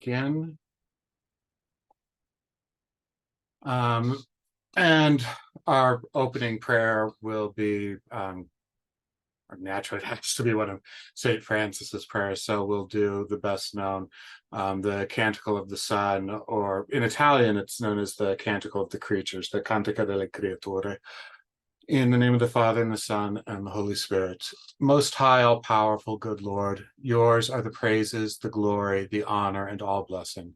begin. And our opening prayer will be, naturally it has to be one of St. Francis's prayers, so we'll do the best known, the Canticle of the Sun, or in Italian it's known as the Canticle of the Creatures, the Cantica delle Creature. In the name of the Father, and the Son, and the Holy Spirit. Most high, all-powerful, good Lord, yours are the praises, the glory, the honor, and all blessing.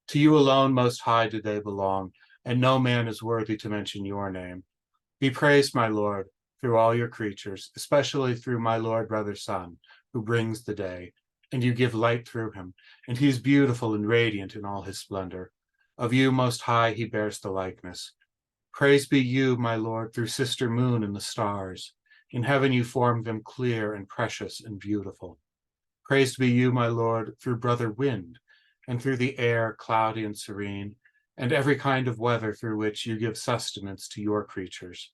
To you alone, most high, do they belong, and no man is worthy to mention your name. Be praised, my Lord, through all your creatures, especially through my Lord, brother, Son, who brings the day, and you give light through him, and he is beautiful and radiant in all his splendor. Of you, most high, he bears the likeness. Praise be you, my Lord, through sister moon and the stars. In heaven you formed them clear and precious and beautiful. Praised be you, my Lord, through brother wind, and through the air cloudy and serene, and every kind of weather through which you give sustenance to your creatures.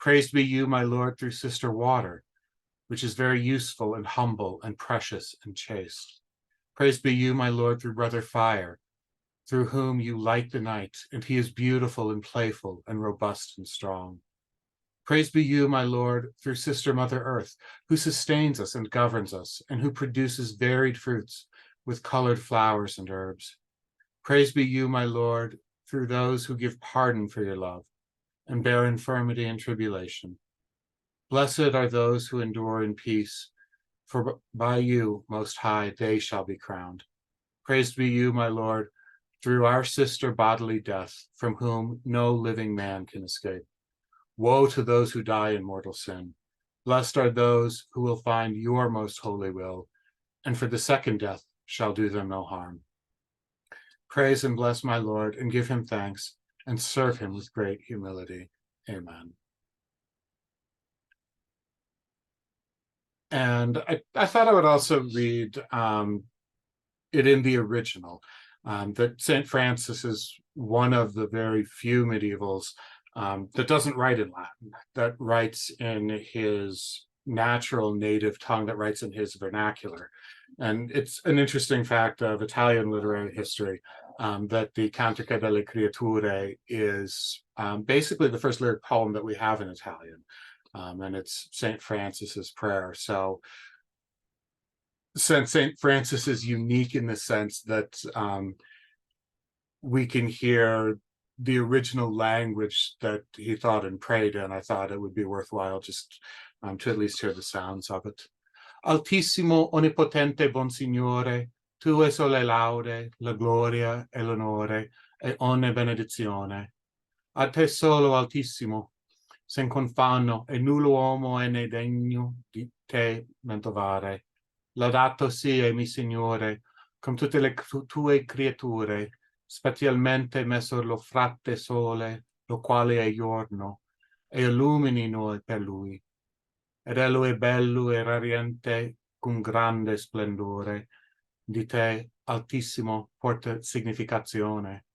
Praised be you, my Lord, through sister water, which is very useful and humble and precious and chaste. Praised be you, my Lord, through brother fire, through whom you light the night, and he is beautiful and playful and robust and strong. Praise be you, my Lord, through sister Mother Earth, who sustains us and governs us, and who produces varied fruits with colored flowers and herbs. Praise be you, my Lord, through those who give pardon for your love, and bear infirmity and tribulation. Blessed are those who endure in peace, for by you, most high, they shall be crowned. Praised be you, my Lord, through our sister bodily death, from whom no living man can escape. Woe to those who die in mortal sin. Blessed are those who will find your most holy will, and for the second death shall do them no harm. Praise and bless my Lord, and give him thanks, and serve him with great humility. Amen. And I thought I would also read it in the original. That St. Francis is one of the very few medievals that doesn't write in Latin, that writes in his natural native tongue, that writes in his vernacular. And it's an interesting fact of Italian literary history that the Cantica delle Creature is basically the first lyric poem that we have in Italian. And it's St. Francis's prayer. So since St. Francis is unique in the sense that we can hear the original language that he thought and prayed in, I thought it would be worthwhile just to at least hear the sounds of it. Altissimo, onnipotente, bon Signore, tue sole laude, la gloria e l'onore e ogni benedizione. A te solo, Altissimo, sen confanno e nullo uomo è ne degno di te mentovare. Laudato sia, mi Signore, con tutte le tue creature, specialmente messer lo frate sole, lo quale è giorno, e illumini noi per lui. Ed ello è bello e radiante con grande splendore, di te, Altissimo, porta significazione.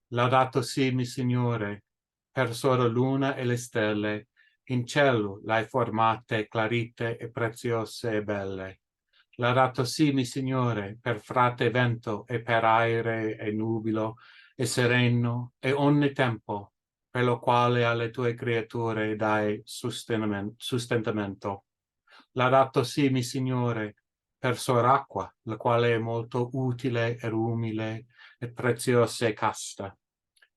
Laudato sia, mi Signore, per sola luna e le stelle, in cielo l'hai formate clarite e preziose e belle. Laudato sia, mi Signore, per frate vento e per aere e nubilo e sereno e ogni tempo, per lo quale alle tue creature dai sostentamento. Laudato sia, mi Signore, per sor acqua, la quale è molto utile e umile e preziosa e casta.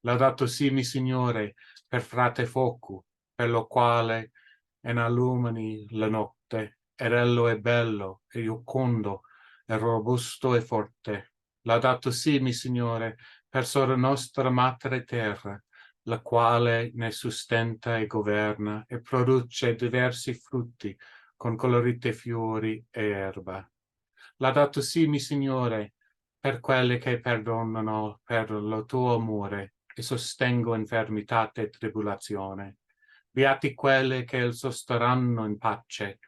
Laudato sia, mi Signore, per frate fuoco, per lo quale illumini la notte, ed ello è bello, e giocondo, e robusto e forte. Laudato sia, mi Signore, per sora nostra madre terra, la quale ne sustenta e governa, e produce diversi frutti, con colorite fiori e erba. Laudato sia, mi Signore, per quelle che perdonano per lo tuo amore, e sostengo infermità e tribolazione. Beati quelle che il sosterranno in pace,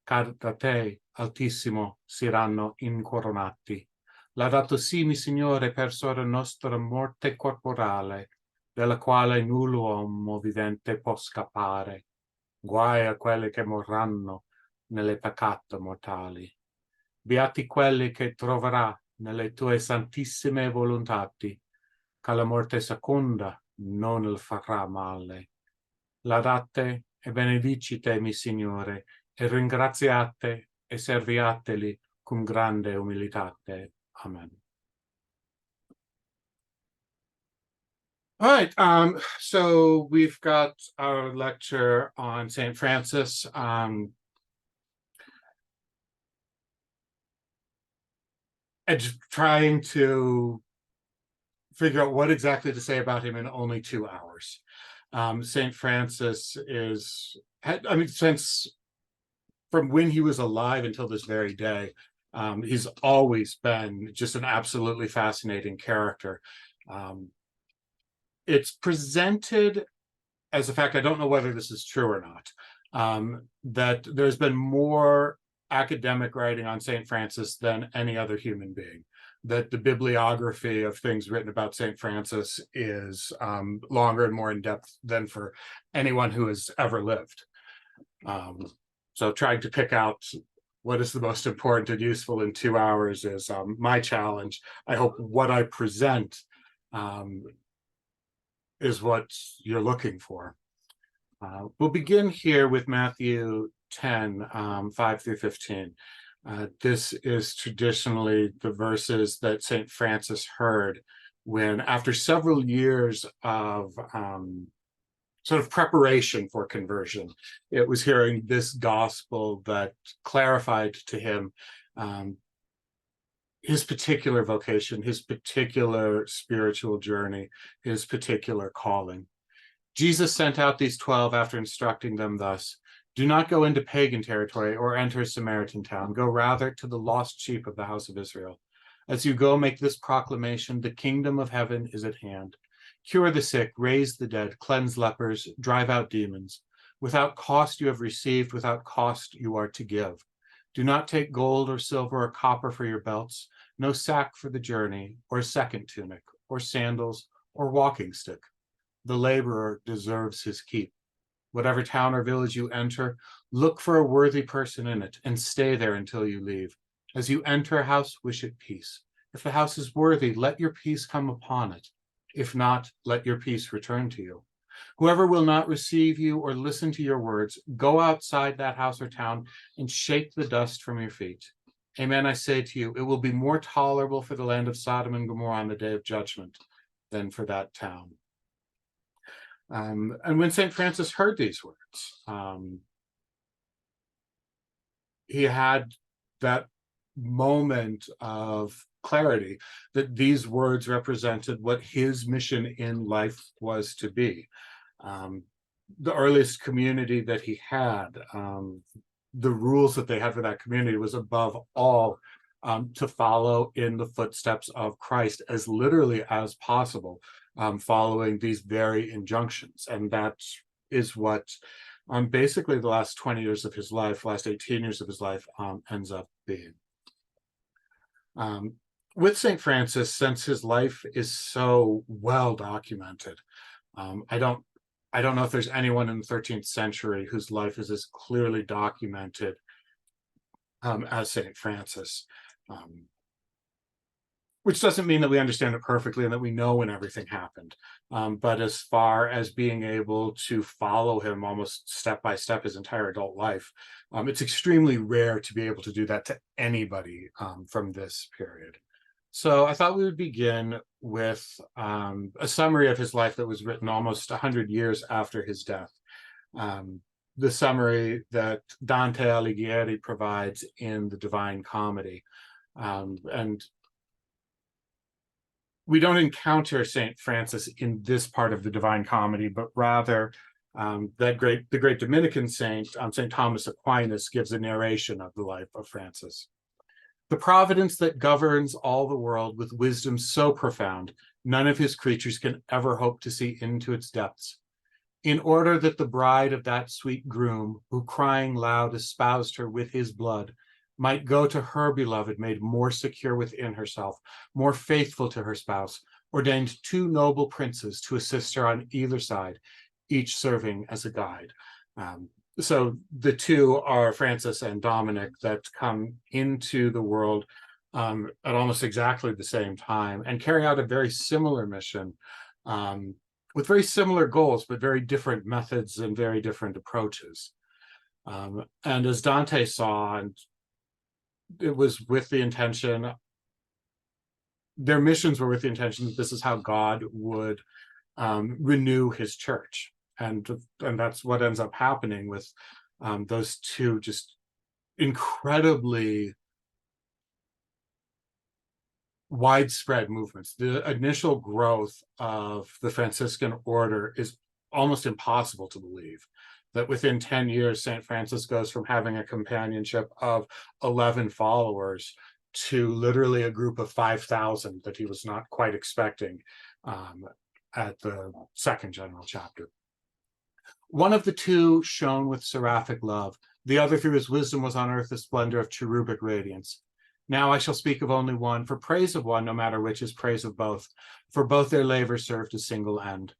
car da te, Altissimo, saranno incoronati. Laudato sia, mi Signore, per sora nostra morte corporale, della quale nullo uomo vivente può scappare. Guai a quelle che morranno nelle peccate mortali. Beati quelli che troverà nelle tue santissime volontati, che la morte seconda non il farà male. Laudate e benedicite, mi Signore, e ringraziate e serviateli con grande umilitate. Amen. All right, so we've got our lecture on St. Francis. And trying to figure out what exactly to say about him in only 2 hours. St. Francis since from when he was alive until this very day, he's always been just an absolutely fascinating character. It's presented as a fact, I don't know whether this is true or not, that there's been more academic writing on St. Francis than any other human being. That the bibliography of things written about St. Francis is longer and more in depth than for anyone who has ever lived. So trying to pick out what is the most important and useful in 2 hours is my challenge. I hope what I present is what you're looking for. We'll begin here with Matthew 10, 5 through 15. This is traditionally the verses that St. Francis heard when, after several years of sort of preparation for conversion, it was hearing this gospel that clarified to him his particular vocation, his particular spiritual journey, his particular calling. Jesus sent out these 12 after instructing them thus: do not go into pagan territory or enter a Samaritan town. Go rather to the lost sheep of the house of Israel. As you go, make this proclamation: the kingdom of heaven is at hand. Cure the sick, raise the dead, cleanse lepers, drive out demons. Without cost you have received, without cost you are to give. Do not take gold or silver or copper for your belts, no sack for the journey, or second tunic, or sandals, or walking stick. The laborer deserves his keep. Whatever town or village you enter, look for a worthy person in it and stay there until you leave. As you enter a house, wish it peace. If the house is worthy, let your peace come upon it. If not, let your peace return to you. Whoever will not receive you or listen to your words, go outside that house or town and shake the dust from your feet. Amen, I say to you, it will be more tolerable for the land of Sodom and Gomorrah on the day of judgment than for that town. And when St. Francis heard these words, he had that moment of clarity that these words represented what his mission in life was to be. The earliest community that he had, the rules that they had for that community was above all to follow in the footsteps of Christ as literally as possible, following these very injunctions. And that is what basically the last 20 years of his life, last 18 years of his life, ends up being. With St. Francis, since his life is so well documented, I don't know if there's anyone in the 13th century whose life is as clearly documented as St. Francis. Which doesn't mean that we understand it perfectly and that we know when everything happened. But as far as being able to follow him almost step by step his entire adult life, it's extremely rare to be able to do that to anybody from this period. So I thought we would begin with a summary of his life that was written almost 100 years after his death. The summary that Dante Alighieri provides in the Divine Comedy. And we don't encounter St. Francis in this part of the Divine Comedy, but rather the great Dominican saint, St. Thomas Aquinas, gives a narration of the life of Francis. The providence that governs all the world with wisdom so profound, none of his creatures can ever hope to see into its depths. In order that the bride of that sweet groom, who crying loud espoused her with his blood, might go to her beloved made more secure within herself, more faithful to her spouse, ordained 2 noble princes to assist her on either side, each serving as a guide. So the 2 are Francis and Dominic that come into the world at almost exactly the same time and carry out a very similar mission, with very similar goals, but very different methods and very different approaches. And as Dante saw, and it was with the intention, their missions were with the intention that this is how God would renew his church. And that's what ends up happening with those two just incredibly widespread movements. The initial growth of the Franciscan order is almost impossible to believe, that within 10 years, St. Francis goes from having a companionship of 11 followers to literally a group of 5,000 that he was not quite expecting at the second general chapter. One of the two shone with seraphic love. The other through his wisdom was on earth the splendor of cherubic radiance. Now I shall speak of only one, for praise of one, no matter which, is praise of both, for both their labor served a single end.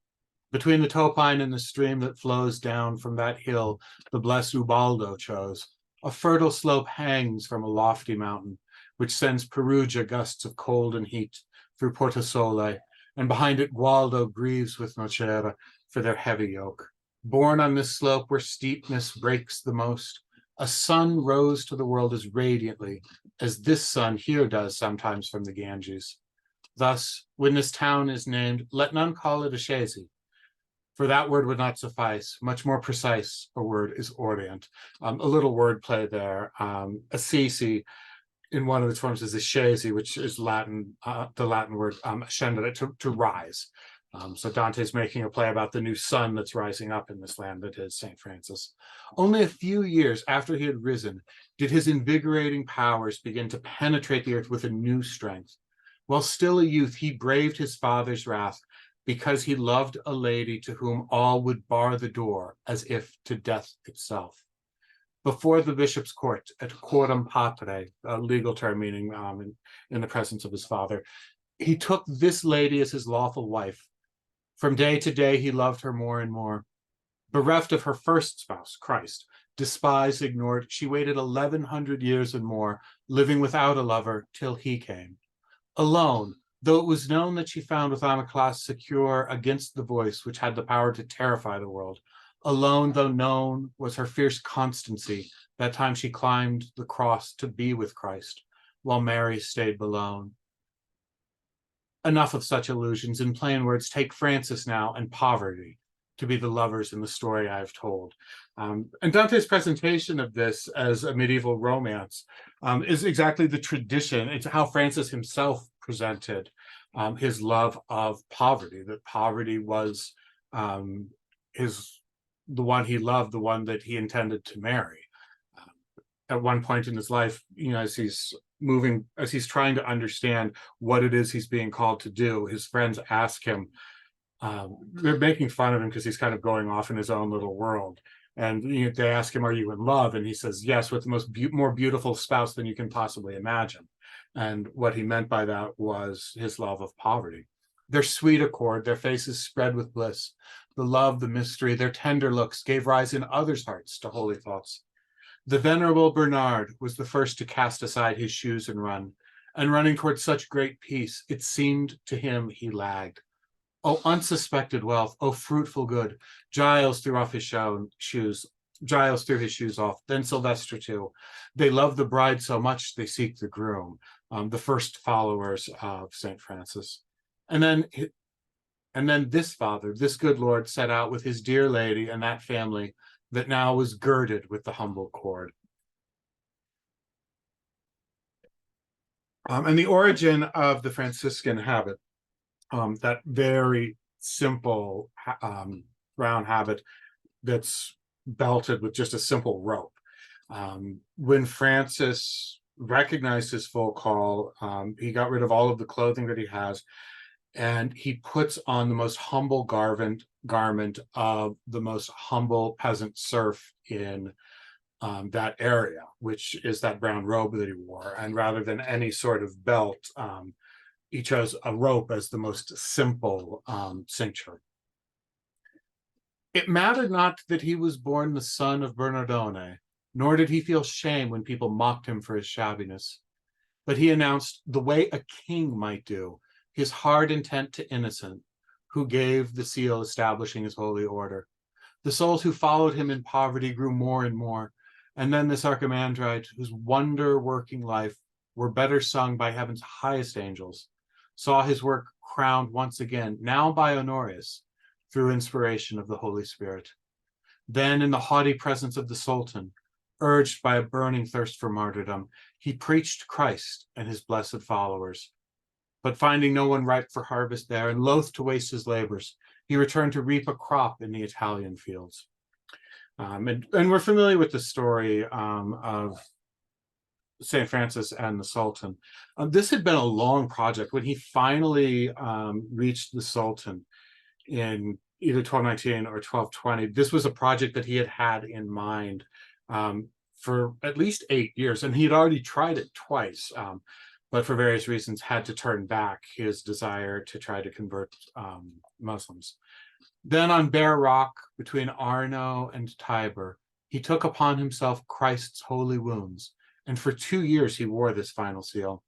Between the Topine and the stream that flows down from that hill, the blessed Ubaldo chose. A fertile slope hangs from a lofty mountain, which sends Perugia gusts of cold and heat through Portasole, and behind it Gualdo grieves with Nocera for their heavy yoke. Born on this slope where steepness breaks the most, a sun rose to the world as radiantly as this sun here does sometimes from the Ganges. Thus, when this town is named, let none call it Ashesi, for that word would not suffice. Much more precise a word is Orient. A little wordplay there. Assisi, in one of its forms, is Ashesi, which is Latin, the Latin word ascendere, to rise. So Dante's making a play about the new sun that's rising up in this land that is St. Francis. Only a few years after he had risen, did his invigorating powers begin to penetrate the earth with a new strength. While still a youth, he braved his father's wrath because he loved a lady to whom all would bar the door as if to death itself. Before the bishop's court, at quorum patre, a legal term meaning in the presence of his father, he took this lady as his lawful wife. From day to day, he loved her more and more. Bereft of her first spouse, Christ, despised, ignored, she waited 1,100 years and more, living without a lover till he came. Alone, though it was known that she found with Amyclas secure against the voice which had the power to terrify the world. Alone, though known was her fierce constancy, that time she climbed the cross to be with Christ, while Mary stayed below. Enough of such illusions. In plain words, take Francis now and poverty to be the lovers in the story I have told. And Dante's presentation of this as a medieval romance is exactly the tradition. It's how Francis himself presented his love of poverty, that poverty was the one he loved, the one that he intended to marry. At one point in his life, as he's trying to understand what it is he's being called to do, his friends ask him, they're making fun of him because he's kind of going off in his own little world. And they ask him, are you in love? And he says, yes, with the more beautiful spouse than you can possibly imagine. And what he meant by that was his love of poverty. Their sweet accord, their faces spread with bliss, the love, the mystery, their tender looks gave rise in others' hearts to holy thoughts. The venerable Bernard was the first to cast aside his shoes and run, and running toward such great peace, it seemed to him he lagged. O unsuspected wealth, O fruitful good, Giles threw off his shoes, Giles threw his shoes off, then Sylvester too. They love the bride so much they seek the groom, the first followers of St. Francis. And then this father, this good Lord, set out with his dear lady and that family that now was girded with the humble cord. And the origin of the Franciscan habit, that very simple brown habit that's belted with just a simple rope. When Francis recognized his full call, he got rid of all of the clothing that he has, and he puts on the most humble garment of the most humble peasant serf in that area, which is that brown robe that he wore. And rather than any sort of belt, he chose a rope as the most simple cincture. It mattered not that he was born the son of Bernardone, nor did he feel shame when people mocked him for his shabbiness. but he announced the way a king might do, his hard intent to Innocent, who gave the seal establishing his holy order. The souls who followed him in poverty grew more and more, and then this Archimandrite, whose wonder-working life were better sung by heaven's highest angels, saw his work crowned once again, now by Honorius, through inspiration of the Holy Spirit. Then, in the haughty presence of the Sultan, urged by a burning thirst for martyrdom, he preached Christ and his blessed followers. But finding no one ripe for harvest there, and loath to waste his labors, he returned to reap a crop in the Italian fields. And we're familiar with the story of St. Francis and the Sultan. This had been a long project. When he finally reached the Sultan in either 1219 or 1220, this was a project that he had had in mind for at least 8 years, and he had already tried it twice, but for various reasons had to turn back his desire to try to convert Muslims. Then on bare rock between Arno and Tiber, he took upon himself Christ's holy wounds, and for 2 years he wore this final seal.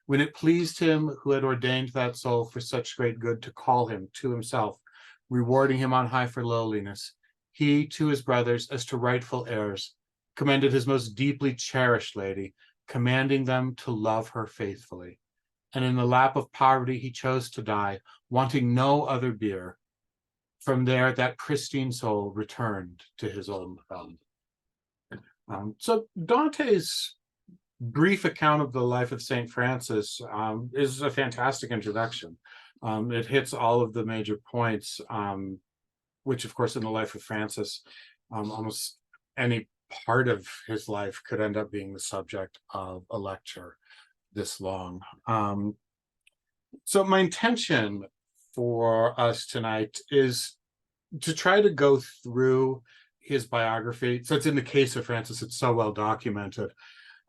When it pleased him who had ordained that soul for such great good to call him to himself, rewarding him on high for lowliness, he to his brothers, as to rightful heirs, commended his most deeply cherished lady, commanding them to love her faithfully. And in the lap of poverty he chose to die, wanting no other bier. From there, that pristine soul returned to his old home. So Dante's brief account of the life of St. Francis is a fantastic introduction. It hits all of the major points, which, of course, in the life of Francis, almost any part of his life could end up being the subject of a lecture this long. So my intention for us tonight is to try to go through his biography. So it's in the case of Francis, it's so well documented.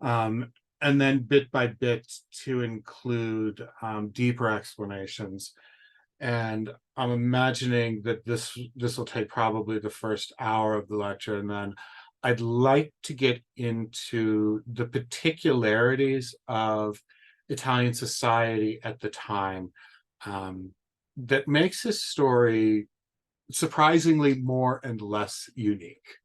And then bit by bit to include deeper explanations. And I'm imagining that this will take probably the first hour of the lecture, and then I'd like to get into the particularities of Italian society at the time that makes his story surprisingly more and less unique.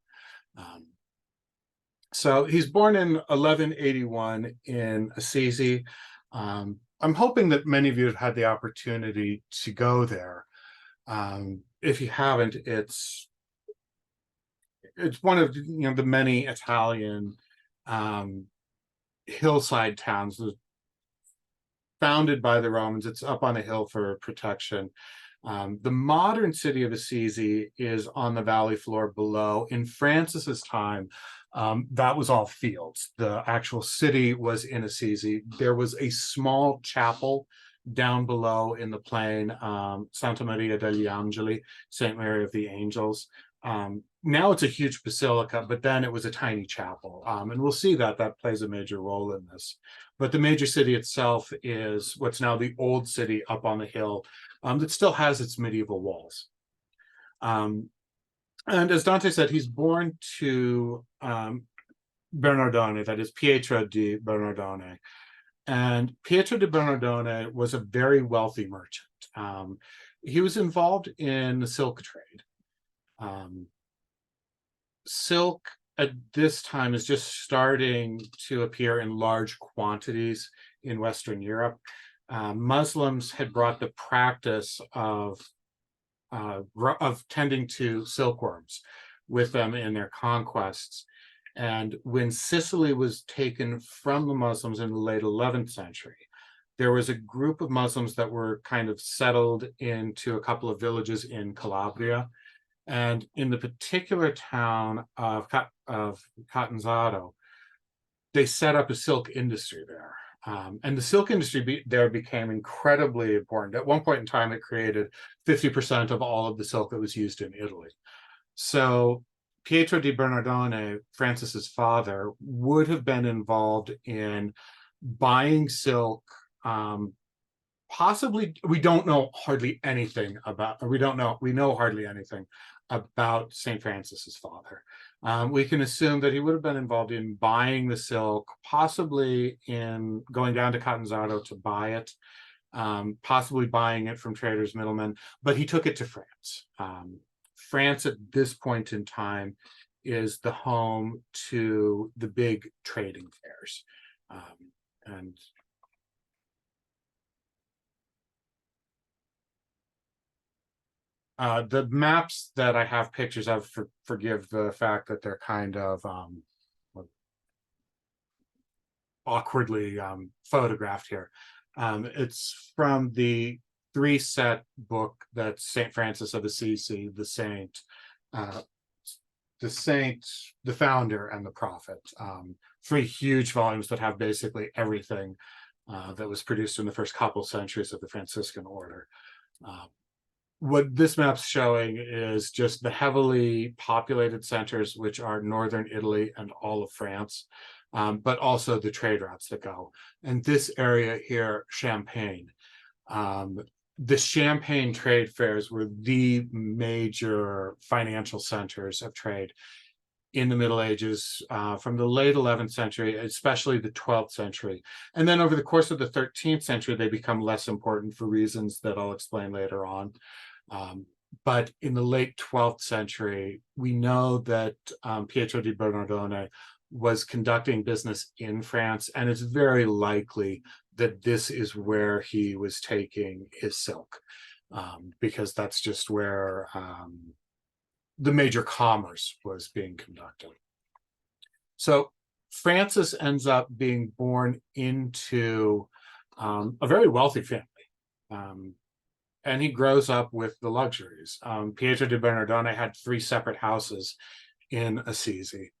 So he's born in 1181 in Assisi. I'm hoping that many of you have had the opportunity to go there. If you haven't, it's one of the many Italian hillside towns founded by the Romans. It's up on a hill for protection. The modern city of Assisi is on the valley floor below. In Francis's time, that was all fields. The actual city was in Assisi. There was a small chapel down below in the plain, Santa Maria degli Angeli, St. Mary of the Angels. Now it's a huge basilica, but then it was a tiny chapel. And we'll see that plays a major role in this. But the major city itself is what's now the old city up on the hill, that still has its medieval walls. And as Dante said, he's born to Bernardone, that is Pietro di Bernardone. And Pietro di Bernardone was a very wealthy merchant. He was involved in the silk trade. Silk at this time is just starting to appear in large quantities in Western Europe. Muslims had brought the practice of tending to silkworms with them in their conquests. And when Sicily was taken from the Muslims in the late 11th century, there was a group of Muslims that were kind of settled into a couple of villages in Calabria. And in the particular town of Catanzaro, they set up a silk industry there. And the silk industry there became incredibly important. At one point in time, it created 50% of all of the silk that was used in Italy. So Pietro di Bernardone, Francis's father, would have been involved in buying silk. Possibly, we know hardly anything about St. Francis's father. We can assume that he would have been involved in buying the silk, possibly in going down to Catanzaro to buy it, possibly buying it from traders, middlemen, but he took it to France. France at this point in time is the home to the big trading fairs. And the maps that I have pictures of, forgive the fact that they're kind of awkwardly photographed here. It's from the 3-set book that St. Francis of Assisi, the saint, the founder, and the prophet. 3 huge volumes that have basically everything that was produced in the first couple centuries of the Franciscan order. What this map's showing is just the heavily populated centers, which are northern Italy and all of France, but also the trade routes that go. And this area here, Champagne, the Champagne trade fairs were the major financial centers of trade in the Middle Ages, from the late 11th century, especially the 12th century. And then over the course of the 13th century, they become less important for reasons that I'll explain later on. But in the late 12th century, we know that Pietro di Bernardone was conducting business in France, and it's very likely that this is where he was taking his silk, because that's just where the major commerce was being conducted. So Francis ends up being born into a very wealthy family. And he grows up with the luxuries. Pietro di Bernardone had 3 separate houses in Assisi.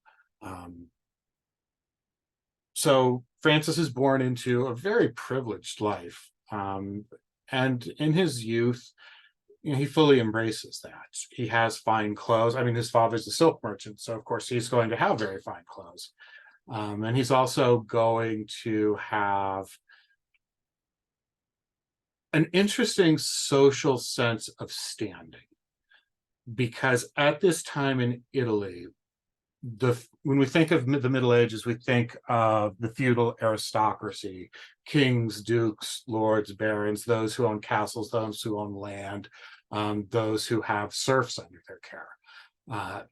So Francis is born into a very privileged life. And in his youth, he fully embraces that. He has fine clothes. I mean, his father's a silk merchant, so of course he's going to have very fine clothes. And he's also going to have an interesting social sense of standing, because at this time in Italy, when we think of the Middle Ages, we think of the feudal aristocracy, kings, dukes, lords, barons, those who own castles, those who own land, those who have serfs under their care.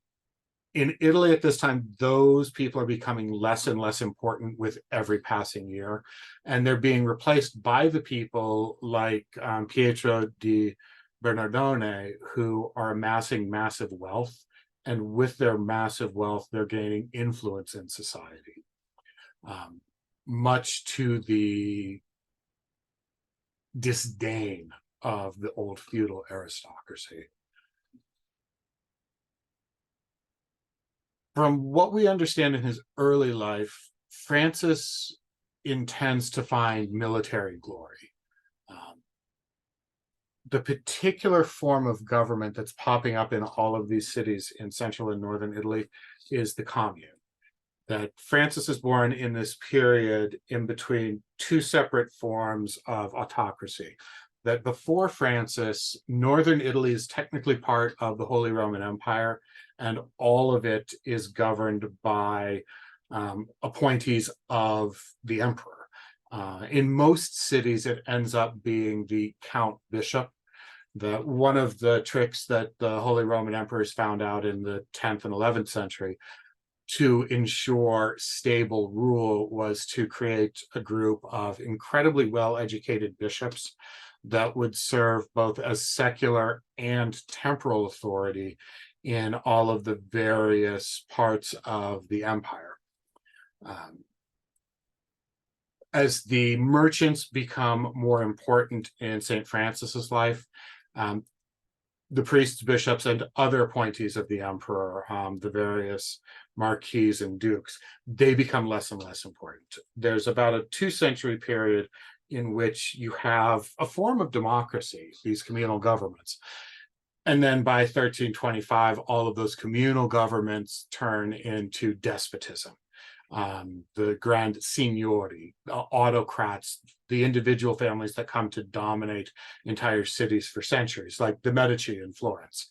In Italy at this time, those people are becoming less and less important with every passing year, and they're being replaced by the people like Pietro di Bernardone, who are amassing massive wealth, and with their massive wealth, they're gaining influence in society, much to the disdain of the old feudal aristocracy. From what we understand in his early life, Francis intends to find military glory. The particular form of government that's popping up in all of these cities in central and northern Italy is the commune. That Francis is born in this period in between 2 separate forms of autocracy. That before Francis, northern Italy is technically part of the Holy Roman Empire, and all of it is governed by appointees of the emperor. In most cities, it ends up being the count bishop. One of the tricks that the Holy Roman emperors found out in the 10th and 11th century to ensure stable rule was to create a group of incredibly well-educated bishops that would serve both as secular and temporal authority in all of the various parts of the empire. As the merchants become more important in St. Francis's life, the priests, bishops, and other appointees of the emperor, the various marquises and dukes, they become less and less important. There's about a 2-century period in which you have a form of democracy, these communal governments. And then by 1325, all of those communal governments turn into despotism. The grand signori, autocrats, the individual families that come to dominate entire cities for centuries, like the Medici in Florence.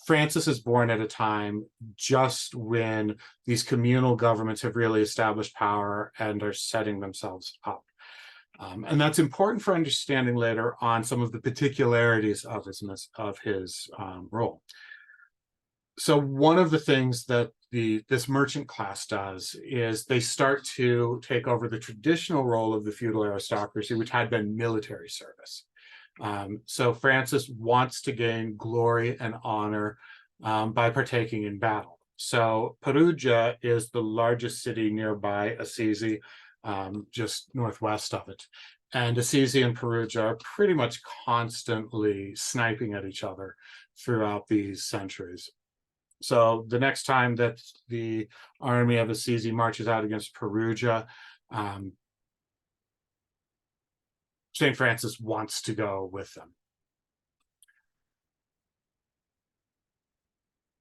Francis is born at a time just when these communal governments have really established power and are setting themselves up. And that's important for understanding later on some of the particularities of his role. So one of the things that this merchant class does is they start to take over the traditional role of the feudal aristocracy, which had been military service. So Francis wants to gain glory and honor by partaking in battle. So Perugia is the largest city nearby Assisi, just northwest of it. And Assisi and Perugia are pretty much constantly sniping at each other throughout these centuries. So the next time that the army of Assisi marches out against Perugia, St. Francis wants to go with them.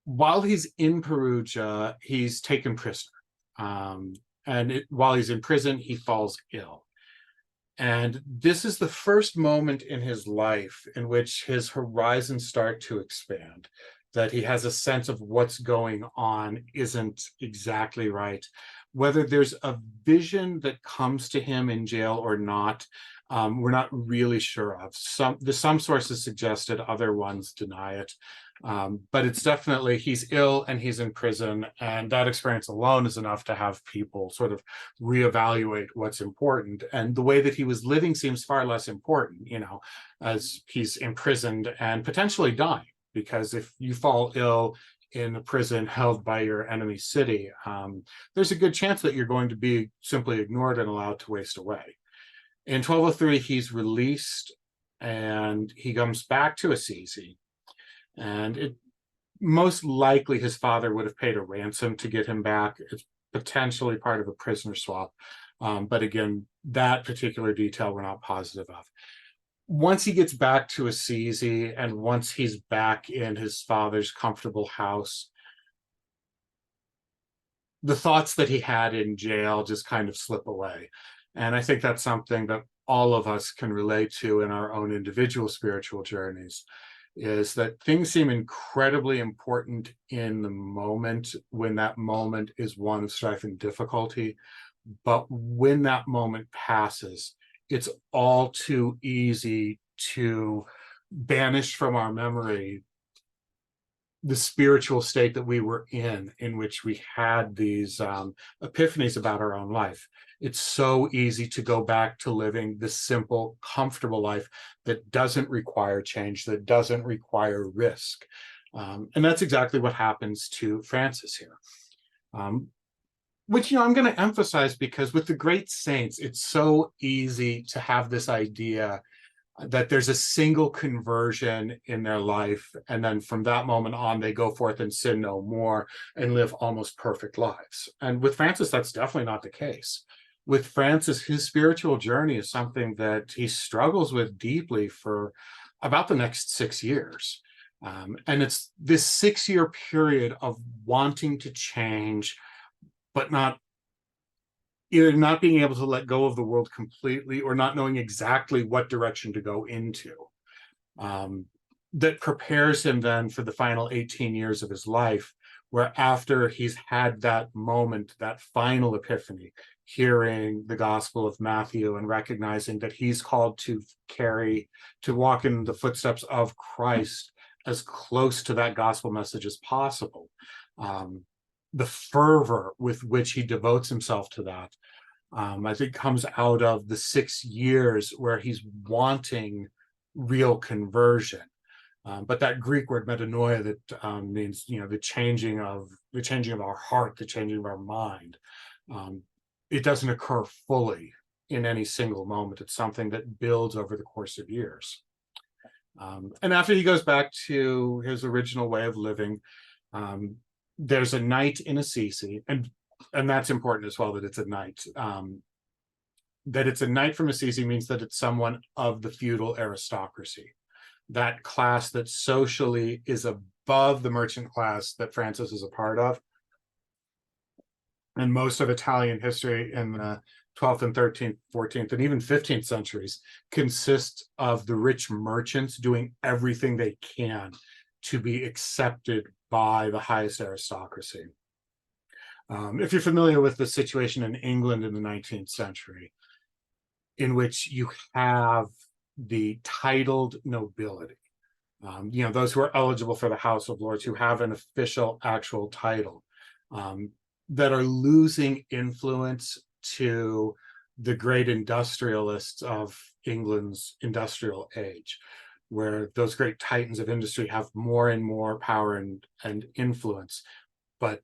While he's in Perugia, he's taken prisoner. While he's in prison, he falls ill. And this is the first moment in his life in which his horizons start to expand, that he has a sense of what's going on isn't exactly right. Whether there's a vision that comes to him in jail or not, we're not really sure of. Some sources suggested, other ones deny it. But it's definitely, he's ill and he's in prison, and that experience alone is enough to have people sort of reevaluate what's important. And the way that he was living seems far less important, as he's imprisoned and potentially dying. Because if you fall ill in a prison held by your enemy city, there's a good chance that you're going to be simply ignored and allowed to waste away. In 1203, he's released and he comes back to Assisi. And most likely his father would have paid a ransom to get him back. It's potentially part of a prisoner swap. But again, that particular detail we're not positive of. Once he gets back to Assisi and once he's back in his father's comfortable house, the thoughts that he had in jail just kind of slip away. And I think that's something that all of us can relate to in our own individual spiritual journeys, is that things seem incredibly important in the moment when that moment is one of strife and difficulty. But when that moment passes, it's all too easy to banish from our memory the spiritual state that we were in which we had these epiphanies about our own life. It's so easy to go back to living this simple, comfortable life that doesn't require change, that doesn't require risk. And that's exactly what happens to Francis here. Which, I'm going to emphasize, because with the great saints, it's so easy to have this idea that there's a single conversion in their life, and then from that moment on, they go forth and sin no more and live almost perfect lives. And with Francis, that's definitely not the case. With Francis, his spiritual journey is something that he struggles with deeply for about the next 6 years. And it's this 6-year period of wanting to change, but either not being able to let go of the world completely or not knowing exactly what direction to go into, that prepares him then for the final 18 years of his life, where after he's had that moment, that final epiphany, hearing the Gospel of Matthew and recognizing that he's called to walk in the footsteps of Christ as close to that gospel message as possible. The fervor with which he devotes himself to that, I think, comes out of the 6 years where he's wanting real conversion. But that Greek word metanoia that means, the changing of our heart, the changing of our mind, it doesn't occur fully in any single moment. It's something that builds over the course of years. And after he goes back to his original way of living, there's a knight in Assisi, and that's important as well, that it's a knight. That it's a knight from Assisi means that it's someone of the feudal aristocracy, that class that socially is above the merchant class that Francis is a part of. And most of Italian history in the 12th and 13th, 14th, and even 15th centuries consists of the rich merchants doing everything they can to be accepted by the highest aristocracy. If you're familiar with the situation in England in the 19th century, in which you have the titled nobility, those who are eligible for the House of Lords, who have an official, actual title, that are losing influence to the great industrialists of England's industrial age, where those great titans of industry have more and more power and influence, but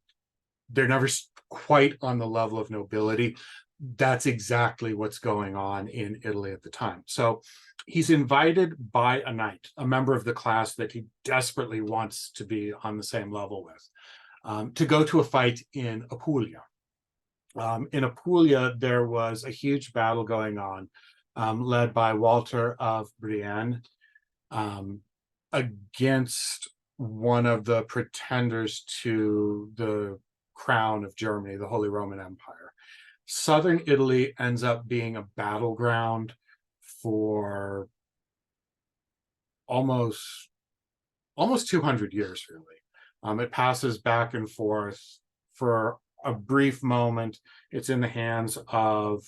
they're never quite on the level of nobility. That's exactly what's going on in Italy at the time. So he's invited by a knight, a member of the class that he desperately wants to be on the same level with, to go to a fight in Apulia. In Apulia, there was a huge battle going on, led by Walter of Brienne, against one of the pretenders to the crown of Germany, the Holy Roman Empire. Southern Italy ends up being a battleground for almost 200 years, really. It passes back and forth. For a brief moment, it's in the hands of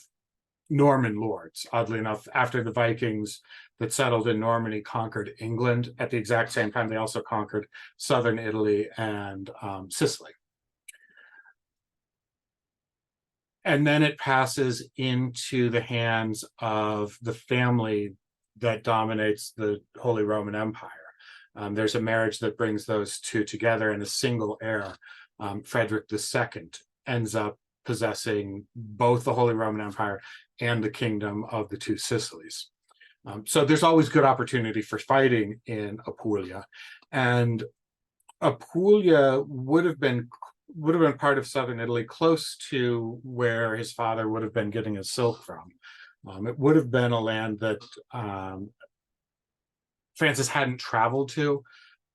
Norman lords. Oddly enough, after the Vikings that settled in Normandy conquered England, at the exact same time, they also conquered southern Italy and Sicily. And then it passes into the hands of the family that dominates the Holy Roman Empire. There's a marriage that brings those two together, and a single heir, Frederick II, ends up possessing both the Holy Roman Empire and the kingdom of the two Sicilies. So there's always good opportunity for fighting in Apulia. And Apulia would have been part of southern Italy, close to where his father would have been getting his silk from. It would have been a land that Francis hadn't traveled to,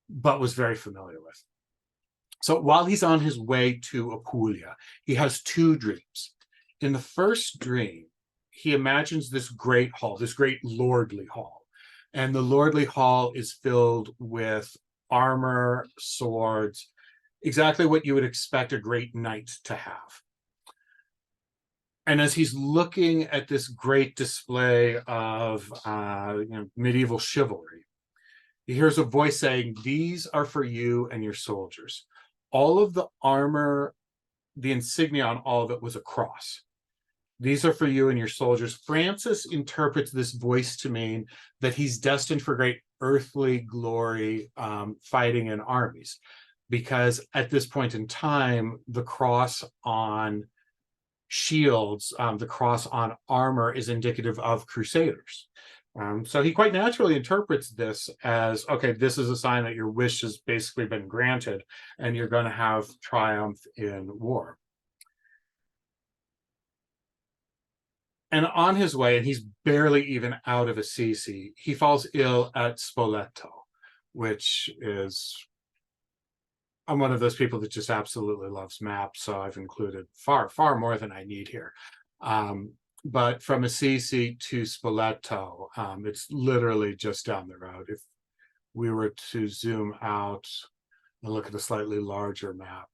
but was very familiar with. So while he's on his way to Apulia, he has two dreams. In the first dream, he imagines this great hall, this great lordly hall. And the lordly hall is filled with armor, swords, exactly what you would expect a great knight to have. And as he's looking at this great display of medieval chivalry, he hears a voice saying, "These are for you and your soldiers." All of the armor, the insignia on all of it was a cross. These are for you and your soldiers. Francis interprets this voice to mean that he's destined for great earthly glory, fighting in armies, because at this point in time, the cross on shields, the cross on armor, is indicative of crusaders. So he quite naturally interprets this as, okay, this is a sign that your wish has basically been granted and you're going to have triumph in war. And on his way, and he's barely even out of Assisi, he falls ill at Spoleto, which is, I'm one of those people that just absolutely loves maps, so I've included far, far more than I need here. But from Assisi to Spoleto, it's literally just down the road. If we were to zoom out and look at a slightly larger map,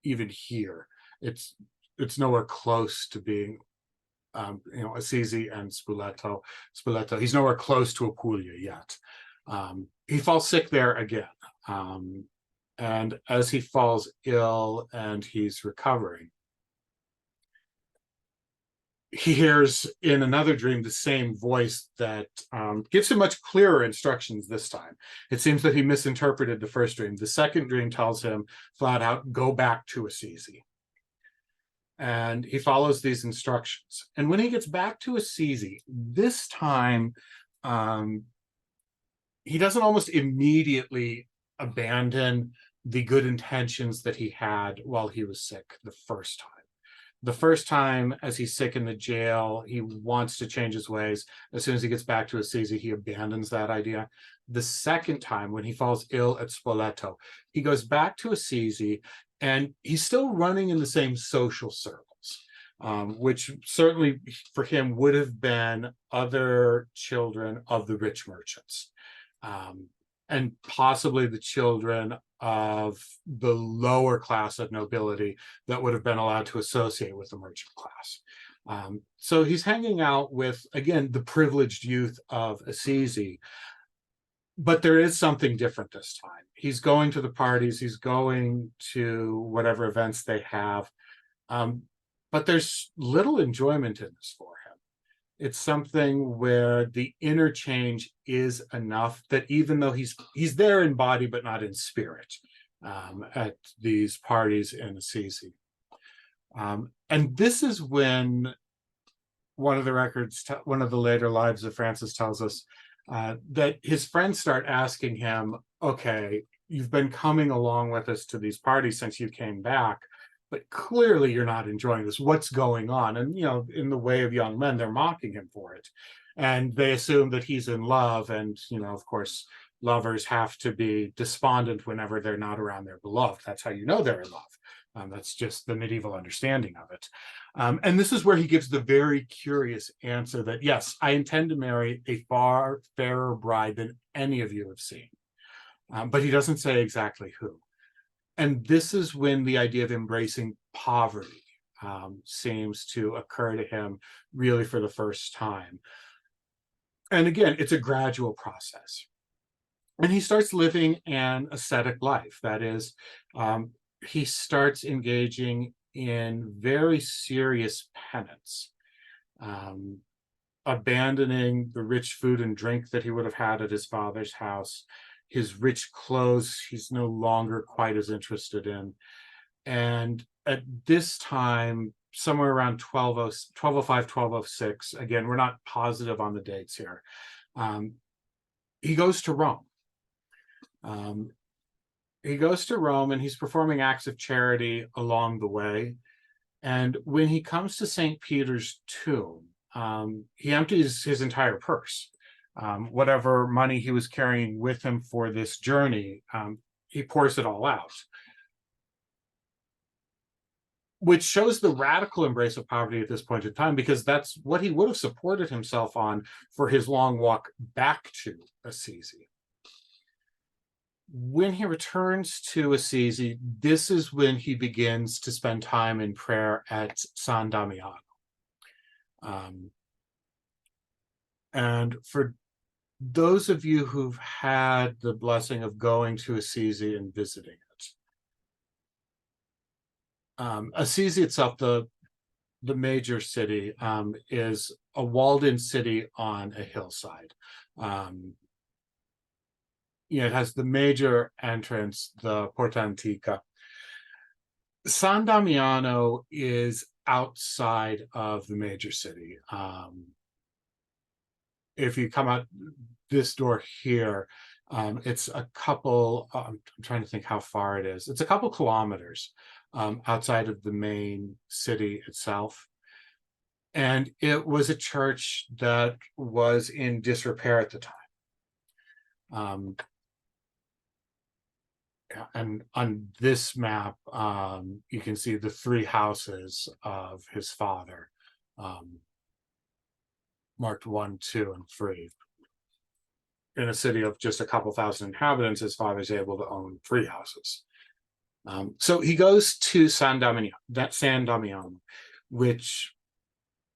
even here, it's nowhere close to being, Assisi and Spoleto. He's nowhere close to Apulia yet. He falls sick there again. And as he falls ill and he's recovering, he hears in another dream the same voice that gives him much clearer instructions this time. It seems that he misinterpreted the first dream. The second dream tells him flat out, go back to Assisi. And he follows these instructions. And when he gets back to Assisi, this time, he doesn't almost immediately abandon the good intentions that he had while he was sick the first time. The first time, as he's sick in the jail, he wants to change his ways. As soon as he gets back to Assisi, he abandons that idea. The second time, when he falls ill at Spoleto, he goes back to Assisi, and he's still running in the same social circles, which certainly for him would have been other children of the rich merchants. and possibly the children of the lower class of nobility that would have been allowed to associate with the merchant class. So he's hanging out with, again, the privileged youth of Assisi, but there is something different this time. He's going to the parties, he's going to whatever events they have, but there's little enjoyment in this for him. It's something where the interchange is enough that even though he's there in body but not in spirit at these parties in Assisi. And this is when one of the later lives of Francis tells us that his friends start asking him, okay, you've been coming along with us to these parties since you came back, but clearly you're not enjoying this. What's going on? And, in the way of young men, they're mocking him for it. And they assume that he's in love. And, of course, lovers have to be despondent whenever they're not around their beloved. That's how you know they're in love. That's just the medieval understanding of it. And this is where he gives the very curious answer that, yes, I intend to marry a far fairer bride than any of you have seen. But he doesn't say exactly who. And this is when the idea of embracing poverty seems to occur to him really for the first time. And again, it's a gradual process. And he starts living an ascetic life. That is, he starts engaging in very serious penance, abandoning the rich food and drink that he would have had at his father's house. His rich clothes, he's no longer quite as interested in. And at this time, somewhere around 1205, 1206, again, we're not positive on the dates here, he goes to Rome. He goes to Rome and he's performing acts of charity along the way. And when he comes to St. Peter's tomb, he empties his entire purse. Whatever money he was carrying with him for this journey, he pours it all out, which shows the radical embrace of poverty at this point in time, because that's what he would have supported himself on for his long walk back to Assisi. When he returns to Assisi, this is when he begins to spend time in prayer at San Damiano. And for those of you who've had the blessing of going to Assisi and visiting it, Assisi itself, the major city, is a walled-in city on a hillside. It has the major entrance, the Porta Antica. San Damiano is outside of the major city. If you come out this door here, it's a couple, I'm trying to think how far it is. It's a couple kilometers outside of the main city itself. And it was a church that was in disrepair at the time. And on this map, you can see the three houses of his father, marked 1, 2, and 3. In a city of just a couple thousand inhabitants, his father's able to own 3 houses. So he goes to San Damiano, which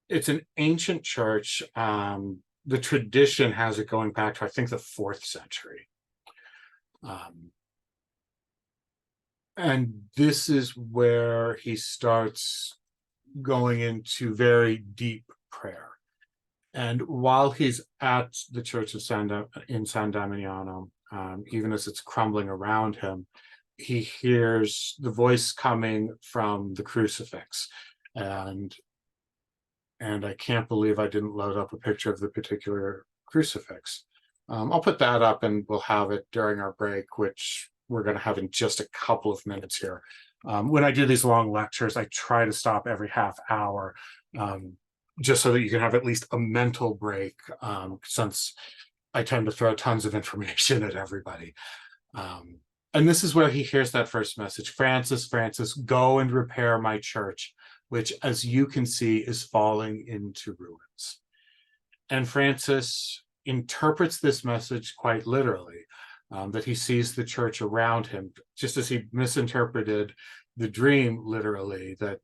it's an ancient church. The tradition has it going back to, I think, the 4th century. And this is where he starts going into very deep prayer. And while he's at the church of San Damiano, even as it's crumbling around him, he hears the voice coming from the crucifix. And I can't believe I didn't load up a picture of the particular crucifix. I'll put that up and we'll have it during our break, which we're going to have in just a couple of minutes here. When I do these long lectures, I try to stop every half hour, just so that you can have at least a mental break, since I tend to throw tons of information at everybody. And this is where he hears that first message: Francis, Francis, go and repair my church, which, as you can see, is falling into ruins. And Francis interprets this message quite literally. that he sees the church around him, just as he misinterpreted the dream literally, that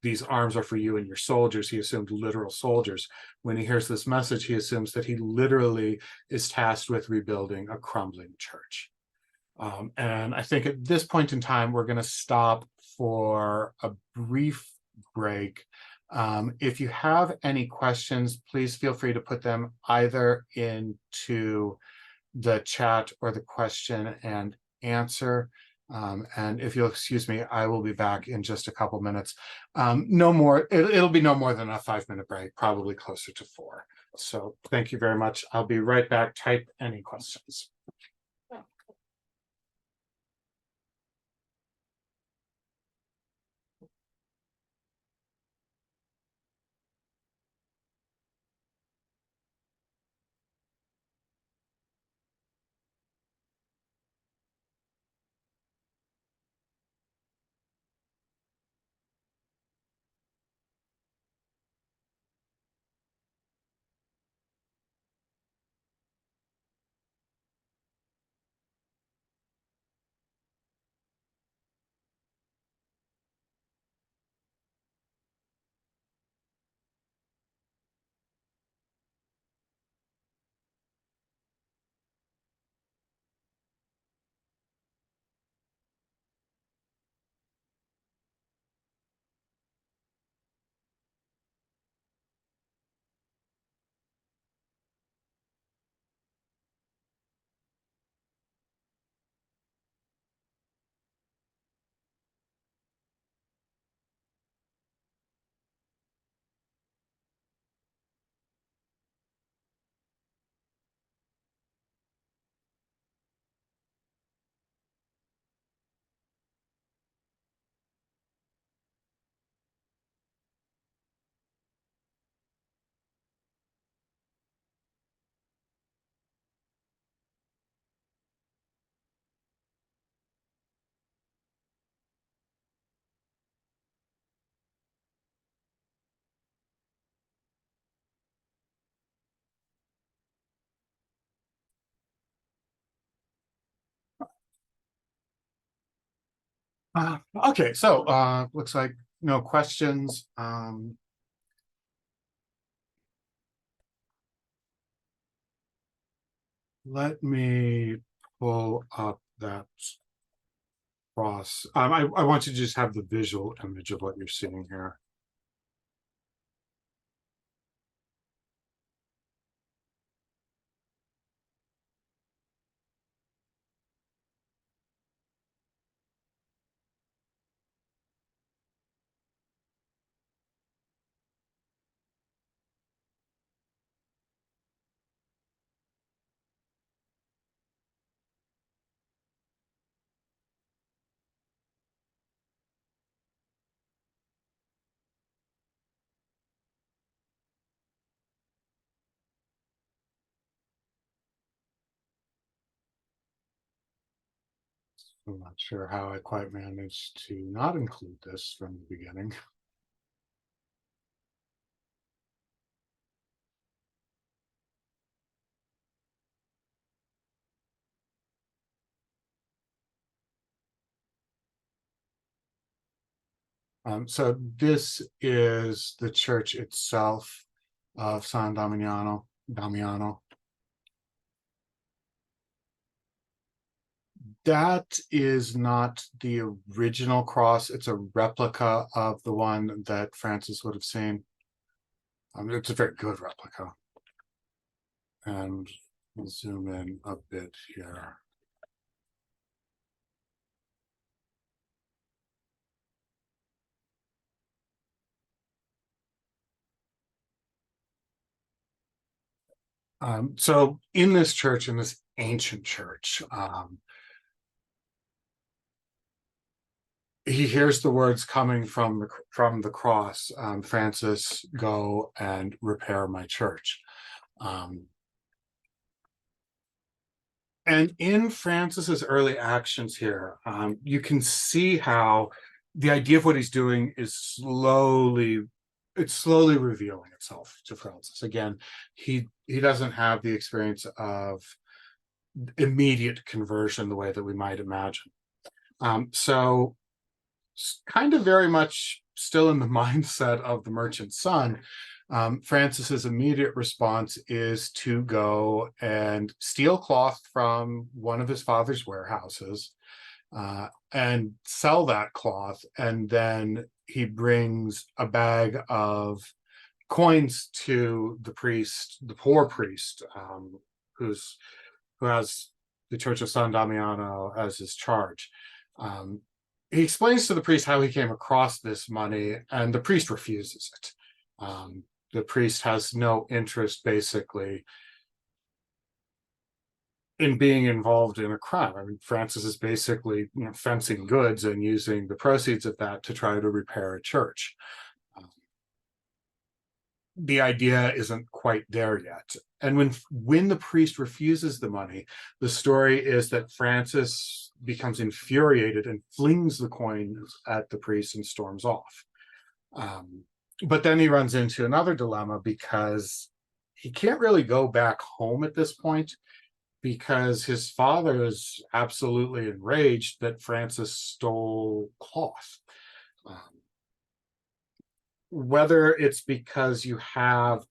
these arms are for you and your soldiers. He assumed literal soldiers. When he hears this message, he assumes that he literally is tasked with rebuilding a crumbling church. And I think at this point in time, we're going to stop for a brief break. If you have any questions, please feel free to put them either into the chat or the question and answer. And if you'll excuse me, I will be back in just a couple minutes. No more, it'll be no more than a 5-minute break, probably closer to 4. So thank you very much. I'll be right back. Type any questions. Okay, so looks like no questions. Let me pull up that cross. I want you to just have the visual image of what you're seeing here. I'm not sure how I quite managed to not include this from the beginning. So this is the church itself of San Damiano. That is not the original cross. It's a replica of the one that Francis would have seen. It's a very good replica. And we'll zoom in a bit here. So in this church, in this ancient church, he hears the words coming from the cross, Francis, go and repair my church. And in Francis's early actions here, you can see how the idea of what he's doing is slowly revealing itself to Francis. Again, he doesn't have the experience of immediate conversion the way that we might imagine. So kind of very much still in the mindset of the merchant son, Francis's immediate response is to go and steal cloth from one of his father's warehouses, and sell that cloth. And then he brings a bag of coins to the priest, the poor priest, who has the Church of San Damiano as his charge. He explains to the priest how he came across this money, and the priest refuses it. The priest has no interest, basically, in being involved in a crime. I mean, Francis is basically, fencing goods and using the proceeds of that to try to repair a church. The idea isn't quite there yet. And when the priest refuses the money, the story is that Francis becomes infuriated and flings the coins at the priest and storms off. But then he runs into another dilemma, because he can't really go back home at this point, because his father is absolutely enraged that Francis stole cloth. Whether it's because you have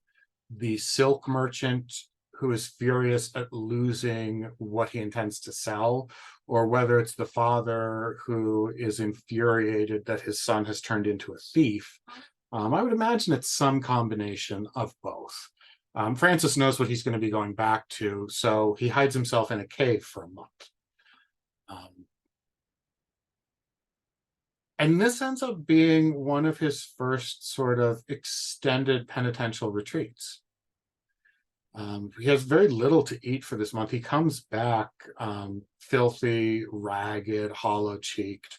the silk merchant who is furious at losing what he intends to sell, or whether it's the father who is infuriated that his son has turned into a thief, I would imagine it's some combination of both. Francis knows what he's going to be going back to, so he hides himself in a cave for a month. And this ends up being one of his first sort of extended penitential retreats. He has very little to eat for this month. He comes back filthy, ragged, hollow-cheeked.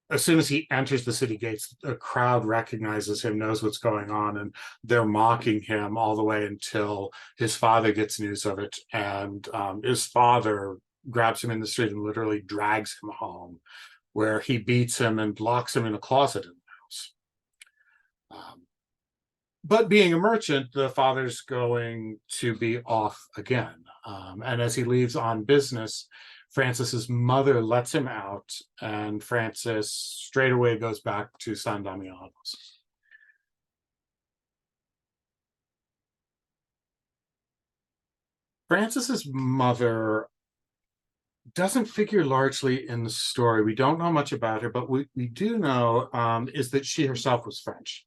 As soon as he enters the city gates, a crowd recognizes him, knows what's going on, and they're mocking him all the way until his father gets news of it. And his father grabs him in the street and literally drags him home, where he beats him and locks him in a closet in the house. But being a merchant, the father's going to be off again. And as he leaves on business, Francis's mother lets him out, and Francis straight away goes back to San Damiano's. Francis's mother doesn't figure largely in the story. We don't know much about her, but we do know is that she herself was French.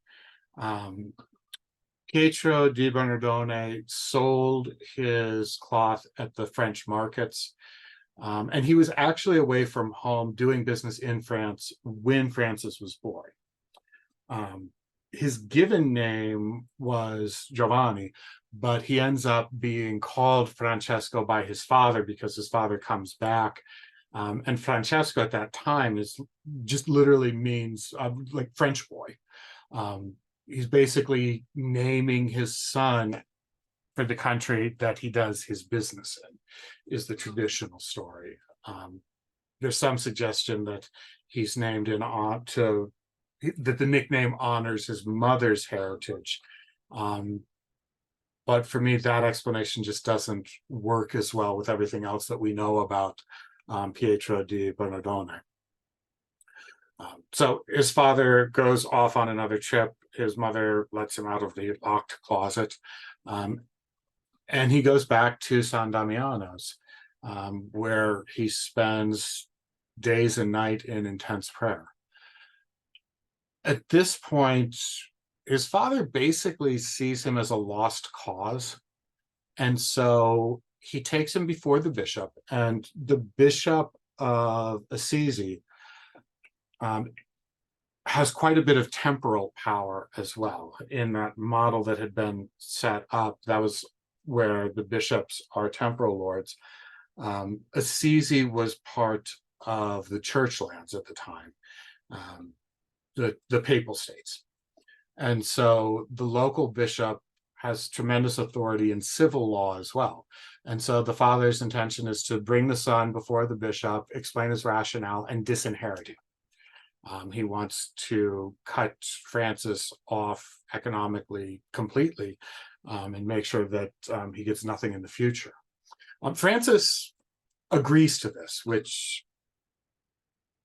Pietro di Bernardone sold his cloth at the French markets, and he was actually away from home doing business in France when Francis was born. His given name was Giovanni, but he ends up being called Francesco by his father because his father comes back. And Francesco at that time is just literally means like French boy. He's basically naming his son for the country that he does his business in, is the traditional story. There's some suggestion that he's named that the nickname honors his mother's heritage. But for me, that explanation just doesn't work as well with everything else that we know about Pietro di Bernardone. So his father goes off on another trip. His mother lets him out of the locked closet. And he goes back to San Damiano's, where he spends days and night in intense prayer. At this point, his father basically sees him as a lost cause. And so he takes him before the bishop, and the bishop of Assisi has quite a bit of temporal power as well. In that model that had been set up, that was where the bishops are temporal lords. Assisi was part of the church lands at the time, the papal states. And so the local bishop has tremendous authority in civil law as well. And so the father's intention is to bring the son before the bishop, explain his rationale, and disinherit him. He wants to cut Francis off economically completely, and make sure that he gets nothing in the future. Francis agrees to this, which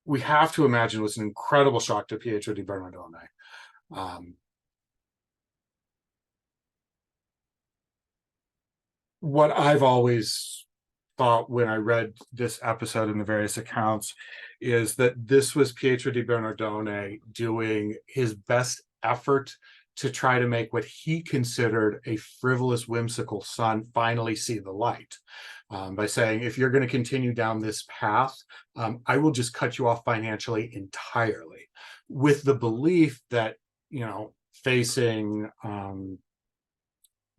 we have to imagine was an incredible shock to Pietro di Bernardone. What I've always thought when I read this episode and the various accounts is that this was Pietro di Bernardone doing his best effort to try to make what he considered a frivolous, whimsical son finally see the light, by saying, if you're going to continue down this path, I will just cut you off financially entirely, with the belief that, facing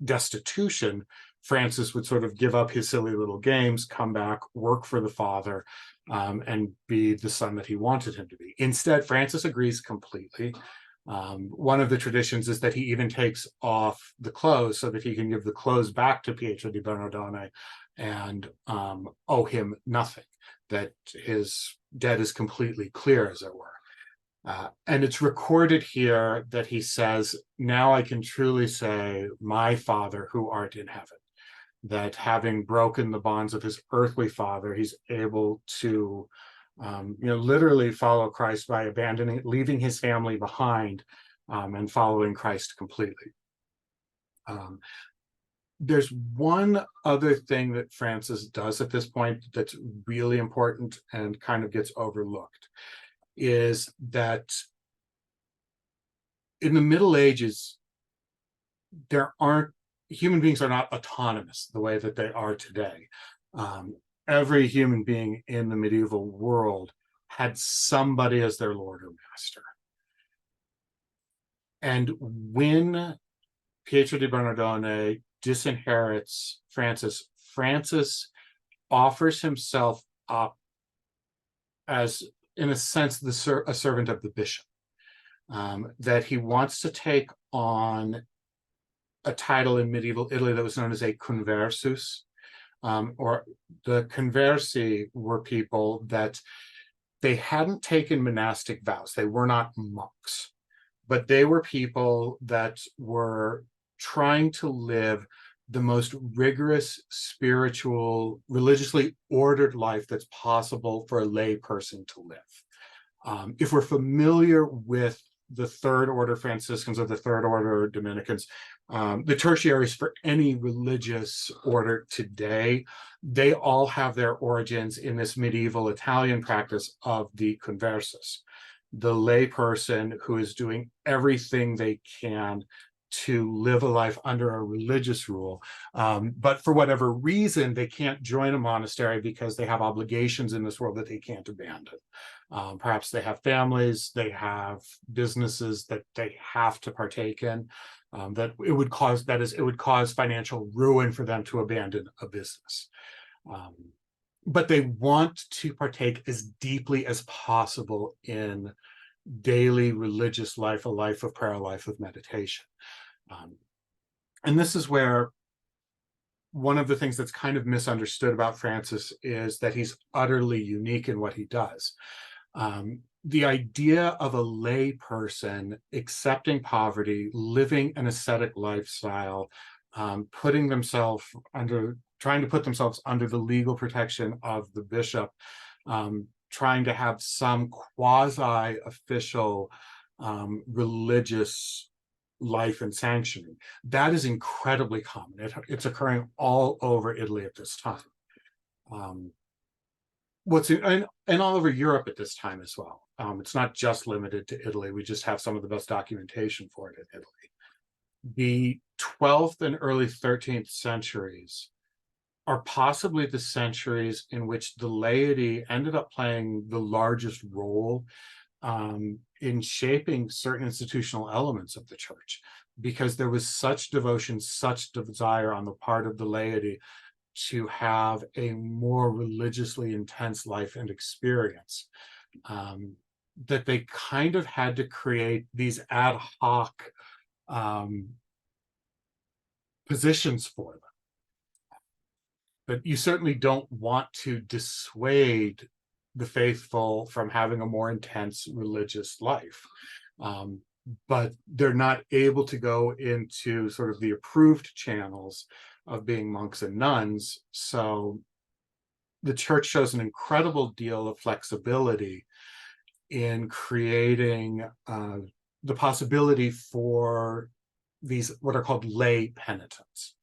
destitution, Francis would sort of give up his silly little games, come back, work for the father, and be the son that he wanted him to be. Instead, Francis agrees completely. One of the traditions is that he even takes off the clothes so that he can give the clothes back to Pietro di Bernardone and owe him nothing, that his debt is completely clear, as it were. And it's recorded here that he says, now I can truly say, my Father who art in heaven, that having broken the bonds of his earthly father, he's able to literally follow Christ by leaving his family behind, and following Christ completely. There's one other thing that Francis does at this point that's really important and kind of gets overlooked, is that in the Middle Ages, human beings are not autonomous the way that they are today. Every human being in the medieval world had somebody as their lord or master. And when Pietro di Bernardone disinherits Francis, Francis offers himself up as, in a sense, a servant of the bishop, that he wants to take on a title in medieval Italy that was known as a conversus, or the conversi were people that they hadn't taken monastic vows. They were not monks, but they were people that were trying to live the most rigorous, spiritual, religiously ordered life that's possible for a lay person to live. If we're familiar with the Third Order Franciscans or the Third Order Dominicans, the tertiaries for any religious order today, they all have their origins in this medieval Italian practice of the conversus, the lay person who is doing everything they can to live a life under a religious rule, but for whatever reason they can't join a monastery because they have obligations in this world that they can't abandon. Perhaps they have families, they have businesses that they have to partake in, that it would cause financial ruin for them to abandon a business. But they want to partake as deeply as possible in daily religious life, a life of prayer, a life of meditation. And this is where one of the things that's kind of misunderstood about Francis is that he's utterly unique in what he does. The idea of a lay person accepting poverty, living an ascetic lifestyle, trying to put themselves under the legal protection of the bishop, trying to have some quasi-official religious life and sanctioning. That is incredibly common. It's occurring all over Italy at this time. And all over Europe at this time as well. It's not just limited to Italy. We just have some of the best documentation for it in Italy. The 12th and early 13th centuries are possibly the centuries in which the laity ended up playing the largest role in shaping certain institutional elements of the church, because there was such devotion, such desire on the part of the laity to have a more religiously intense life and experience, that they kind of had to create these ad hoc positions for them. But you certainly don't want to dissuade the faithful from having a more intense religious life. But they're not able to go into sort of the approved channels of being monks and nuns. So the church shows an incredible deal of flexibility in creating the possibility for these what are called lay penitents,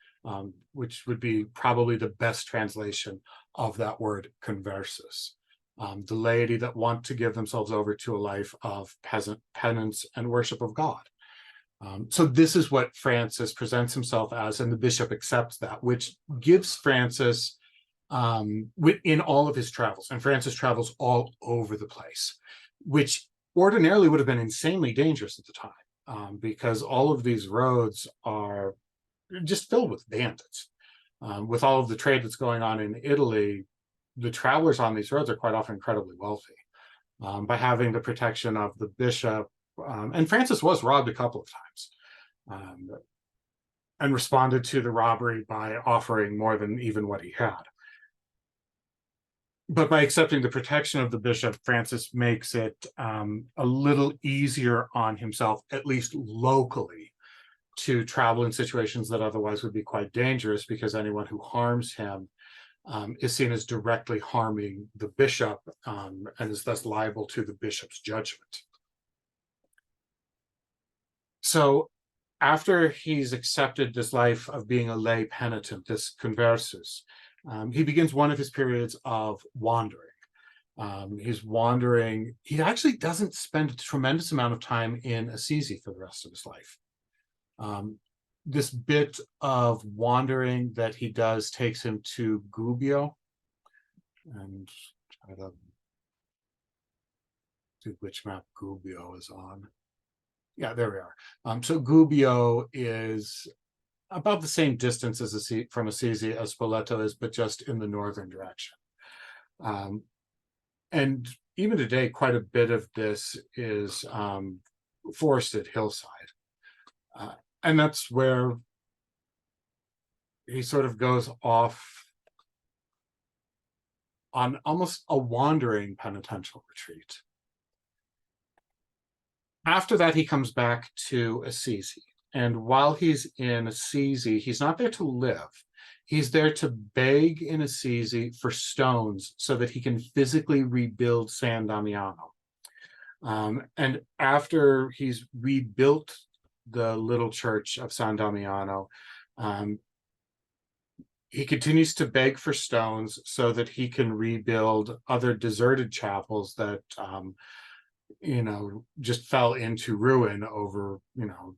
which would be probably the best translation of that word conversus. The laity that want to give themselves over to a life of penance and worship of God. So this is what Francis presents himself as, and the bishop accepts that, which gives Francis, in all of his travels, and Francis travels all over the place, which ordinarily would have been insanely dangerous at the time, because all of these roads are just filled with bandits. With all of the trade that's going on in Italy, the travelers on these roads are quite often incredibly wealthy. By having the protection of the bishop, and Francis was robbed a couple of times, and responded to the robbery by offering more than even what he had. But by accepting the protection of the bishop, Francis makes it a little easier on himself, at least locally, to travel in situations that otherwise would be quite dangerous, because anyone who harms him is seen as directly harming the bishop, and is thus liable to the bishop's judgment. So after he's accepted this life of being a lay penitent, this conversus, he begins one of his periods of wandering. He's wandering. He actually doesn't spend a tremendous amount of time in Assisi for the rest of his life. This bit of wandering that he does takes him to Gubbio, and try to see which map Gubbio is on. Yeah, there we are. So Gubbio is about the same distance as from Assisi as Spoleto is, but just in the northern direction. And even today, quite a bit of this is forested hillside. And that's where he sort of goes off on almost a wandering penitential retreat. After that, he comes back to Assisi. And while he's in Assisi, he's not there to live. He's there to beg in Assisi for stones so that he can physically rebuild San Damiano. And after he's rebuilt the little church of San Damiano, he continues to beg for stones so that he can rebuild other deserted chapels that just fell into ruin over,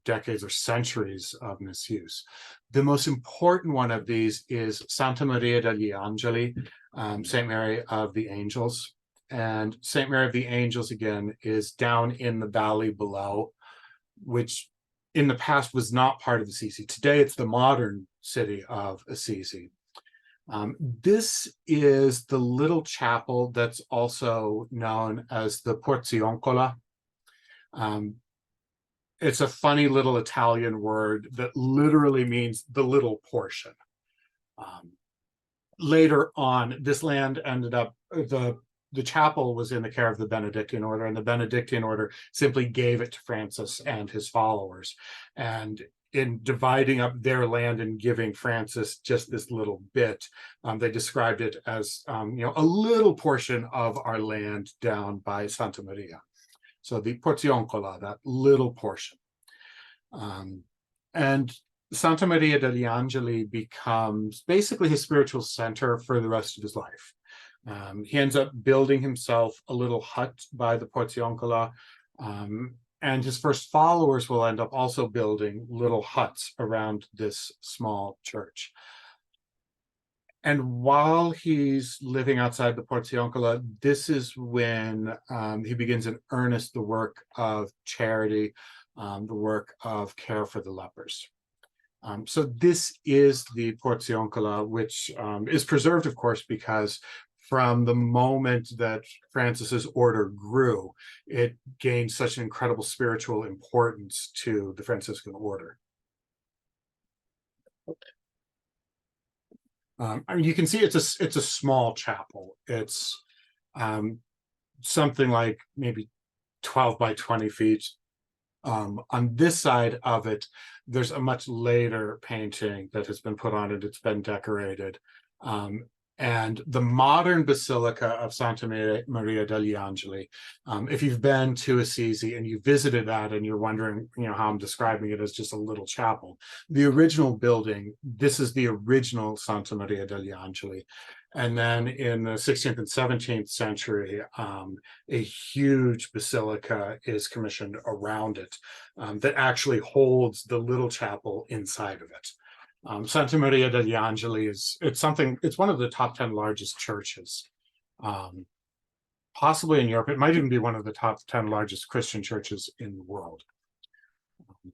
decades or centuries of misuse. The most important one of these is Santa Maria degli Angeli, St. Mary of the Angels. And St. Mary of the Angels, again, is down in the valley below, which in the past was not part of Assisi. Today, it's the modern city of Assisi. This is the little chapel that's also known as the Porzioncola. It's a funny little Italian word that literally means the little portion. Later on, this land ended up, the chapel was in the care of the Benedictine order, and the Benedictine order simply gave it to Francis and his followers. And in dividing up their land and giving Francis just this little bit, they described it as a little portion of our land down by Santa Maria. So the Porzioncola, that little portion. And Santa Maria degli Angeli becomes basically his spiritual center for the rest of his life. He ends up building himself a little hut by the Porzioncola, and his first followers will end up also building little huts around this small church. And while he's living outside the Porzioncola, this is when he begins in earnest the work of charity, the work of care for the lepers. So this is the Porzioncola, which is preserved, of course, because from the moment that Francis's order grew, it gained such an incredible spiritual importance to the Franciscan order. You can see it's a small chapel. It's something like maybe 12 by 20 feet, On this side of it, there's a much later painting that has been put on it. It's been decorated. And the modern Basilica of Santa Maria degli Angeli, if you've been to Assisi and you visited that and you're wondering, how I'm describing it as just a little chapel, the original building, this is the original Santa Maria degli Angeli. And then in the 16th and 17th century, a huge basilica is commissioned around it that actually holds the little chapel inside of it. Santa Maria degli Angeli it's one of the top 10 largest churches, possibly in Europe. It might even be one of the top 10 largest Christian churches in the world.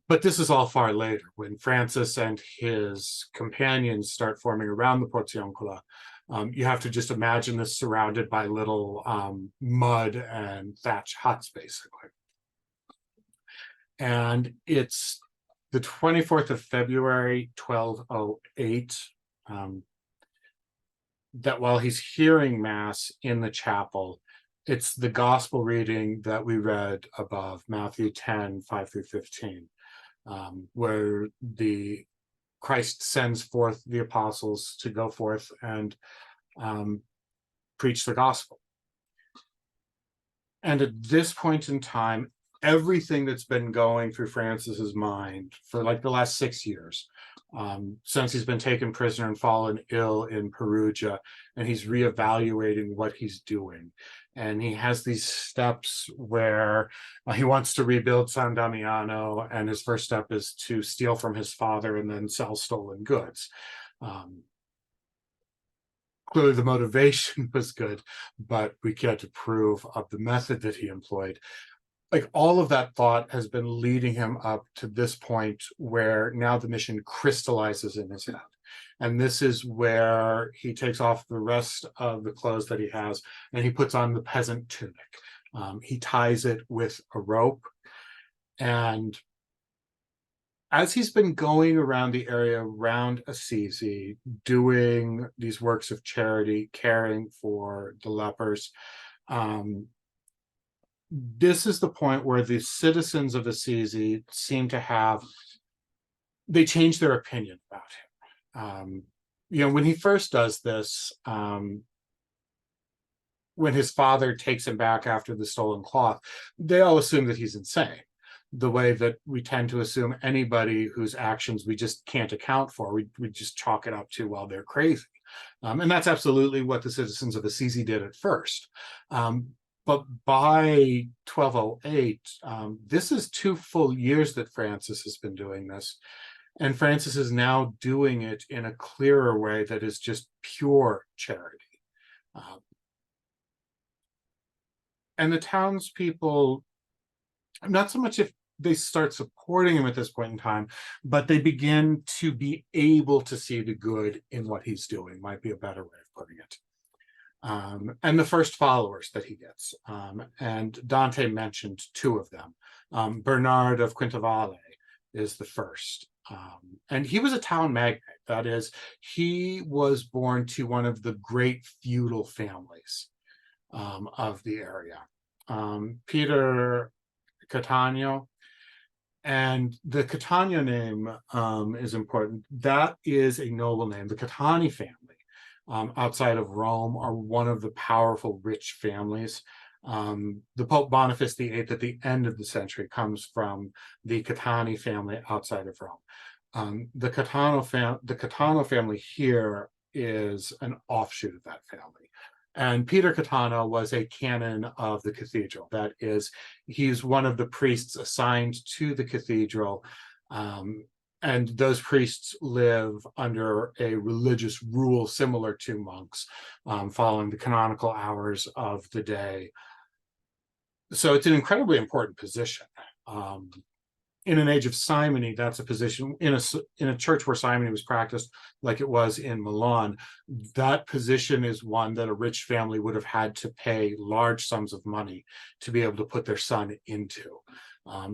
But this is all far later, when Francis and his companions start forming around the Porziuncola. You have to just imagine this surrounded by little mud and thatch huts, basically. And it's the 24th of February, 1208, that while he's hearing Mass in the chapel, it's the gospel reading that we read above, Matthew 10, 5 through 15, where Christ sends forth the apostles to go forth and preach the gospel. And at this point in time, everything that's been going through Francis's mind for like the last 6 years, since he's been taken prisoner and fallen ill in Perugia, and he's reevaluating what he's doing. And he has these steps where he wants to rebuild San Damiano, and his first step is to steal from his father and then sell stolen goods. Clearly the motivation was good, but we can't approve of the method that he employed. Like, all of that thought has been leading him up to this point where now the mission crystallizes in his head. And this is where he takes off the rest of the clothes that he has, and he puts on the peasant tunic. He ties it with a rope. And as he's been going around the area around Assisi, doing these works of charity, caring for the lepers, this is the point where the citizens of Assisi seem to they change their opinion about him. When he first does this, when his father takes him back after the stolen cloth, they all assume that he's insane, the way that we tend to assume anybody whose actions we just can't account for. We just chalk it up to, well, they're crazy. And that's absolutely what the citizens of Assisi did at first. But by 1208, this is 2 full years that Francis has been doing this. And Francis is now doing it in a clearer way that is just pure charity. And the townspeople, not so much if they start supporting him at this point in time, but they begin to be able to see the good in what he's doing, might be a better way of putting it. And the first followers that he gets. And Dante mentioned 2 of them. Bernard of Quintavalle is the first. And he was a town magnate. That is, he was born to one of the great feudal families of the area. Peter Cattaneo. And the Cattaneo name is important. That is a noble name. The Cattani family, outside of Rome, are one of the powerful, rich families. The Pope Boniface VIII at the end of the century comes from the Cattani family outside of Rome. The Cattano family here is an offshoot of that family. And Peter Cattaneo was a canon of the cathedral. That is, he's one of the priests assigned to the cathedral. And those priests live under a religious rule similar to monks, following the canonical hours of the day. So it's an incredibly important position. In an age of simony, that's a position in a church where simony was practiced, like it was in Milan. That position is one that a rich family would have had to pay large sums of money to be able to put their son into.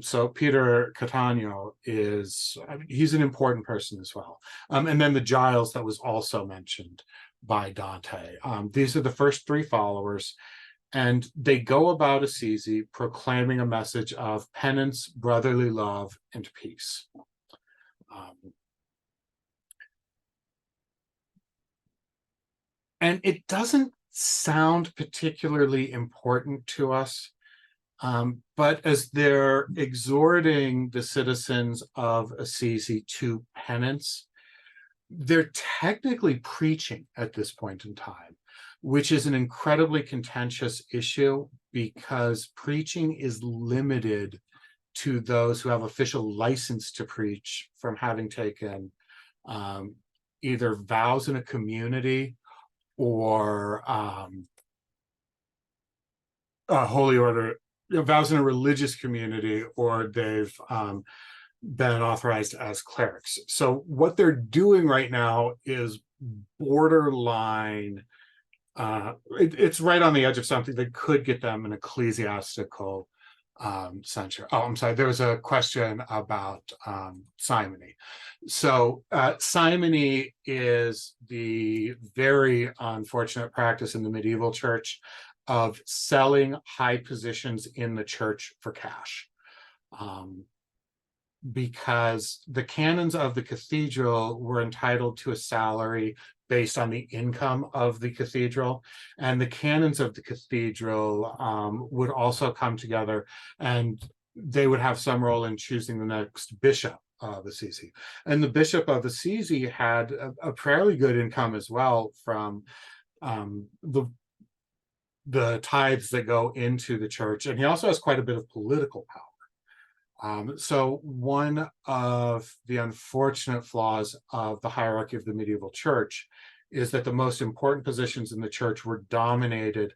So Peter Cattaneo he's an important person as well. And then the Giles that was also mentioned by Dante. These are the first 3 followers. And they go about Assisi proclaiming a message of penance, brotherly love, and peace. And it doesn't sound particularly important to us, but as they're exhorting the citizens of Assisi to penance, they're technically preaching at this point in time, which is an incredibly contentious issue because preaching is limited to those who have official license to preach from having taken either vows in a community or a holy order, vows in a religious community, or they've been authorized as clerics. So what they're doing right now is borderline, it's right on the edge of something that could get them an ecclesiastical censure. Oh, I'm sorry, there was a question about simony. So simony is the very unfortunate practice in the medieval church of selling high positions in the church for cash. Because the canons of the cathedral were entitled to a salary based on the income of the cathedral, and the canons of the cathedral would also come together, and they would have some role in choosing the next bishop of Assisi. And the bishop of Assisi had a fairly good income as well from the tithes that go into the church, and he also has quite a bit of political power. So one of the unfortunate flaws of the hierarchy of the medieval church is that the most important positions in the church were dominated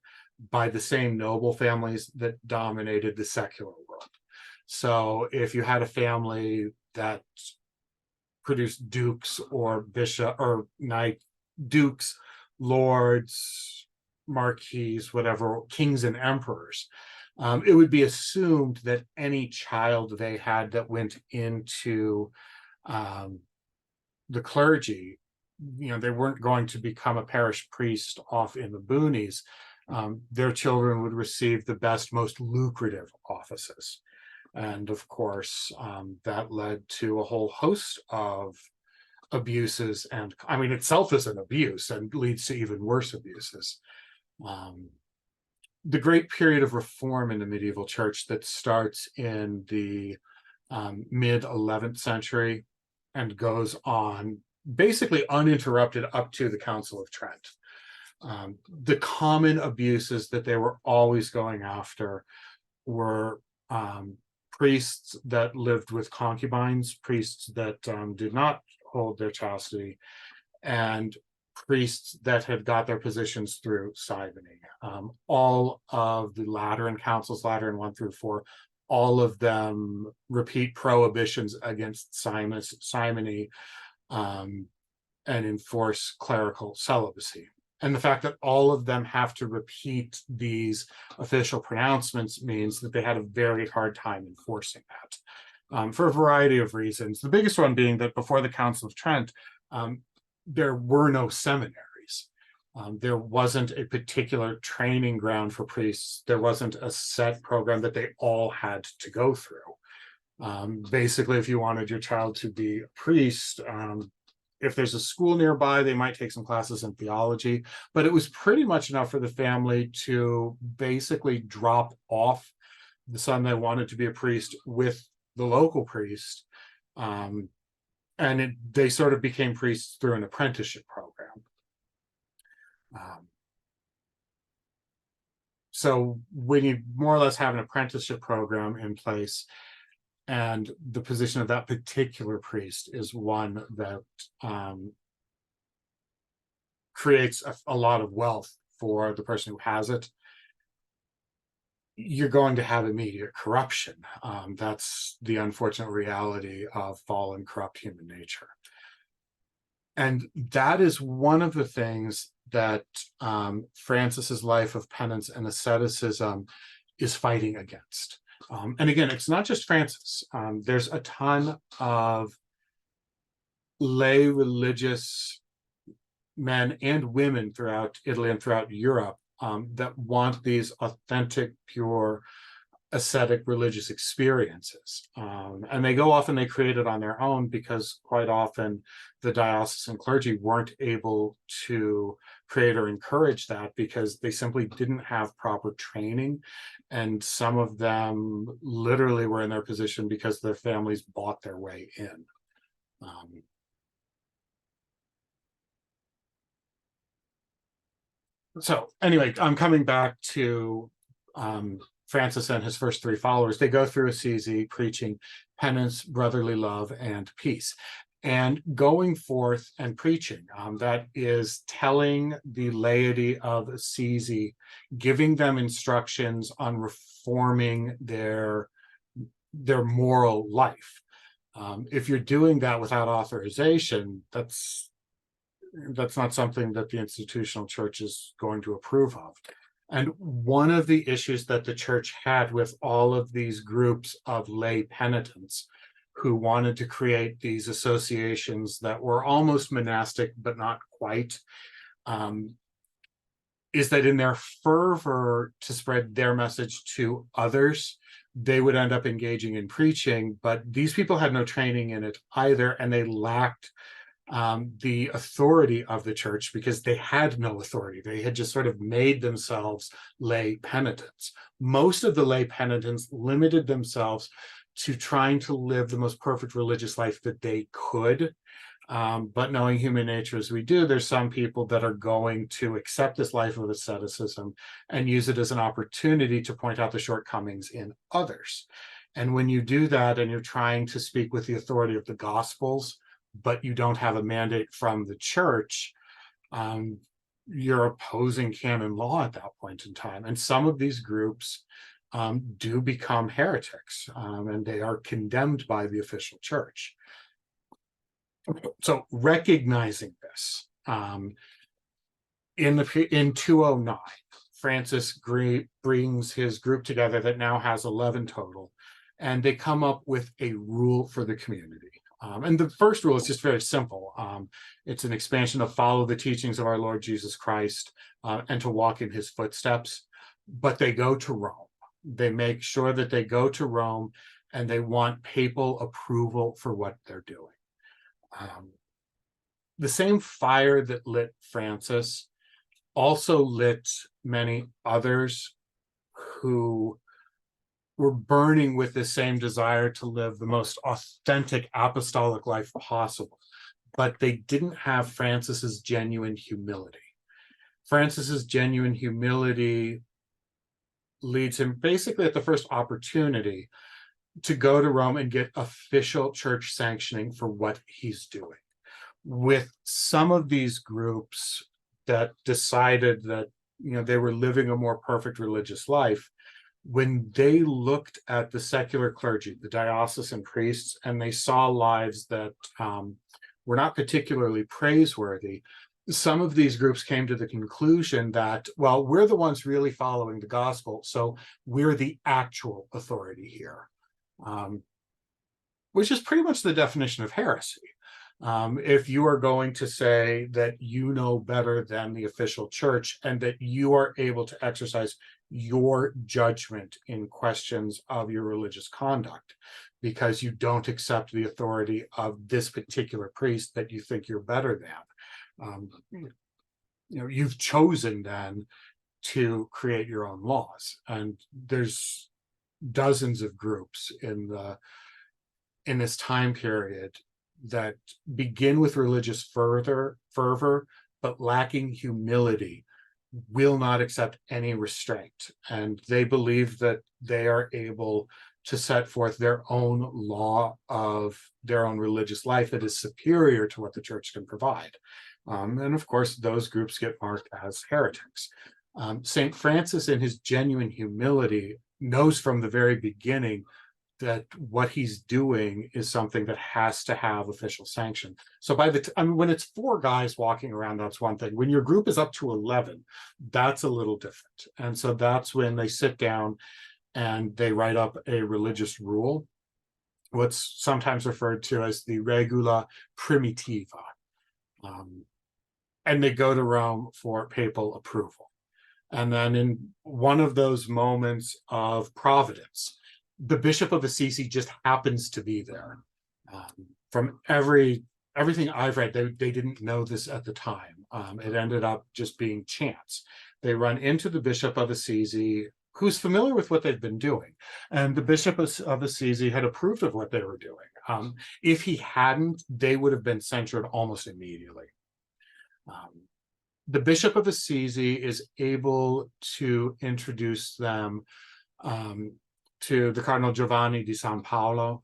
by the same noble families that dominated the secular world. So if you had a family that produced dukes or bishop or knight, dukes, lords, marquises, whatever, kings and emperors, it would be assumed that any child they had that went into the clergy, they weren't going to become a parish priest off in the boonies. Their children would receive the best, most lucrative offices. And of course, that led to a whole host of abuses. And I mean, itself is an abuse and leads to even worse abuses. The great period of reform in the medieval church that starts in the mid 11th century and goes on basically uninterrupted up to the Council of Trent. The common abuses that they were always going after were priests that lived with concubines, priests that did not hold their chastity, and priests that had got their positions through simony. All of the Lateran councils, Lateran 1 through 4, all of them repeat prohibitions against simony and enforce clerical celibacy. And the fact that all of them have to repeat these official pronouncements means that they had a very hard time enforcing that for a variety of reasons. The biggest one being that before the Council of Trent, there were no seminaries. There wasn't a particular training ground for priests. There wasn't a set program that they all had to go through. Basically, if you wanted your child to be a priest, if there's a school nearby, they might take some classes in theology, but it was pretty much enough for the family to basically drop off the son they wanted to be a priest with the local priest. And they sort of became priests through an apprenticeship program. So when you more or less have an apprenticeship program in place, and the position of that particular priest is one that creates a lot of wealth for the person who has it, you're going to have immediate corruption. That's the unfortunate reality of fallen, corrupt human nature. And that is one of the things that Francis's life of penance and asceticism is fighting against. And again, it's not just Francis. There's a ton of lay religious men and women throughout Italy and throughout Europe that want these authentic, pure, ascetic religious experiences. And they go off and they create it on their own because quite often the diocesan clergy weren't able to create or encourage that because they simply didn't have proper training. And some of them literally were in their position because their families bought their way in. So anyway, I'm coming back to Francis and his first three followers. They go through Assisi preaching penance, brotherly love, and peace. And going forth and preaching, that is telling the laity of Assisi, giving them instructions on reforming their moral life. If you're doing that without authorization, that's not something that the institutional church is going to approve of. And one of the issues that the church had with all of these groups of lay penitents who wanted to create these associations that were almost monastic, but not quite, is that in their fervor to spread their message to others, they would end up engaging in preaching, but these people had no training in it either, and they lacked the authority of the church because they had no authority. They had just sort of made themselves lay penitents. Most of the lay penitents limited themselves to trying to live the most perfect religious life that they could. But knowing human nature as we do, there's some people that are going to accept this life of asceticism and use it as an opportunity to point out the shortcomings in others. And when you do that and you're trying to speak with the authority of the Gospels, but you don't have a mandate from the church, you're opposing canon law at that point in time. And some of these groups do become heretics, and they are condemned by the official church. So recognizing this, in 209, Francis brings his group together that now has 11 total, and they come up with a rule for the community. And the first rule is just very simple. It's an expansion of follow the teachings of our Lord Jesus Christ and to walk in his footsteps. But they go to Rome. They make sure that they go to Rome and they want papal approval for what they're doing. The same fire that lit Francis also lit many others who were burning with the same desire to live the most authentic apostolic life possible, but they didn't have Francis's genuine humility. Francis's genuine humility leads him basically at the first opportunity to go to Rome and get official church sanctioning for what he's doing. With some of these groups that decided that, they were living a more perfect religious life, when they looked at the secular clergy, the diocesan priests, and they saw lives that were not particularly praiseworthy, some of these groups came to the conclusion that, well, we're the ones really following the gospel, so we're the actual authority here, which is pretty much the definition of heresy. If you are going to say that you know better than the official church and that you are able to exercise your judgment in questions of your religious conduct because you don't accept the authority of this particular priest that you think you're better than, you've chosen then to create your own laws. And there's dozens of groups in this time period that begin with religious fervor, but lacking humility, will not accept any restraint. And they believe that they are able to set forth their own law of their own religious life that is superior to what the church can provide. And of course, those groups get marked as heretics. St. Francis, in his genuine humility, knows from the very beginning that what he's doing is something that has to have official sanction. So when it's 4 guys walking around, that's one thing. When your group is up to 11, that's a little different. And so that's when they sit down and they write up a religious rule, what's sometimes referred to as the Regula Primitiva. And they go to Rome for papal approval. And then in one of those moments of providence, the Bishop of Assisi just happens to be there. From everything I've read, they didn't know this at the time. It ended up just being chance. They run into the Bishop of Assisi, who's familiar with what they've been doing. And the Bishop of Assisi had approved of what they were doing. If he hadn't, they would have been censured almost immediately. The Bishop of Assisi is able to introduce them to the Cardinal Giovanni di San Paolo,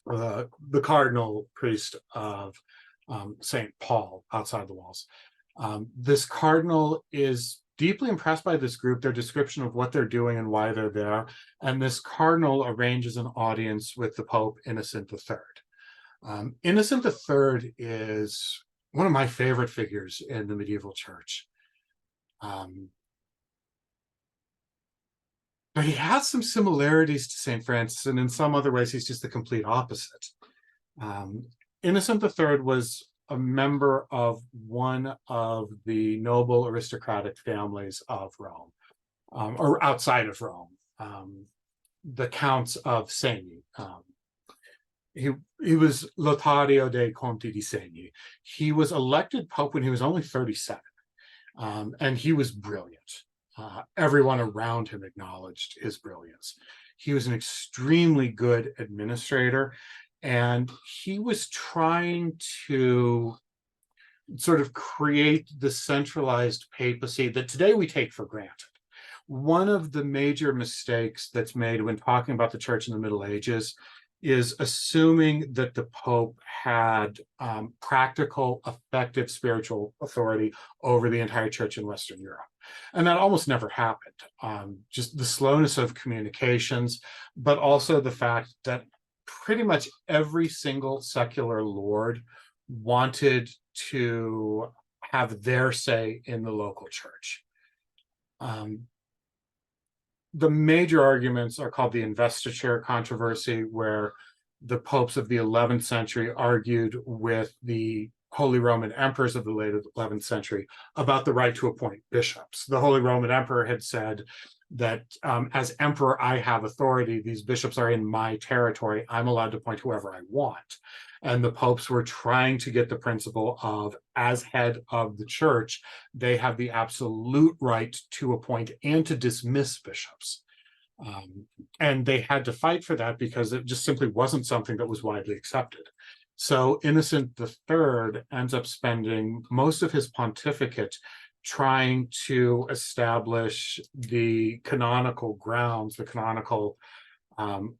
the cardinal priest of St. Paul outside the walls. This cardinal is deeply impressed by this group, their description of what they're doing and why they're there. And this cardinal arranges an audience with the Pope Innocent III. Innocent III is one of my favorite figures in the medieval church. But he has some similarities to St. Francis, and in some other ways, he's just the complete opposite. Innocent III was a member of one of the noble aristocratic families of Rome, or outside of Rome, the Counts of Segni. He was Lotario dei Conti di Segni. He was elected Pope when he was only 37, and he was brilliant. Everyone around him acknowledged his brilliance. He was an extremely good administrator, and he was trying to sort of create the centralized papacy that today we take for granted. One of the major mistakes that's made when talking about the church in the Middle Ages is assuming that the Pope had practical, effective spiritual authority over the entire church in Western Europe. And that almost never happened. Just the slowness of communications, but also the fact that pretty much every single secular lord wanted to have their say in the local church. The major arguments are called the investiture controversy, where the popes of the 11th century argued with the Holy Roman emperors of the late 11th century about the right to appoint bishops. The Holy Roman Emperor had said that as emperor, I have authority. These bishops are in my territory. I'm allowed to appoint whoever I want. And the popes were trying to get the principle of, as head of the church, they have the absolute right to appoint and to dismiss bishops. And they had to fight for that because it just simply wasn't something that was widely accepted. So Innocent III ends up spending most of his pontificate trying to establish the canonical grounds, the canonical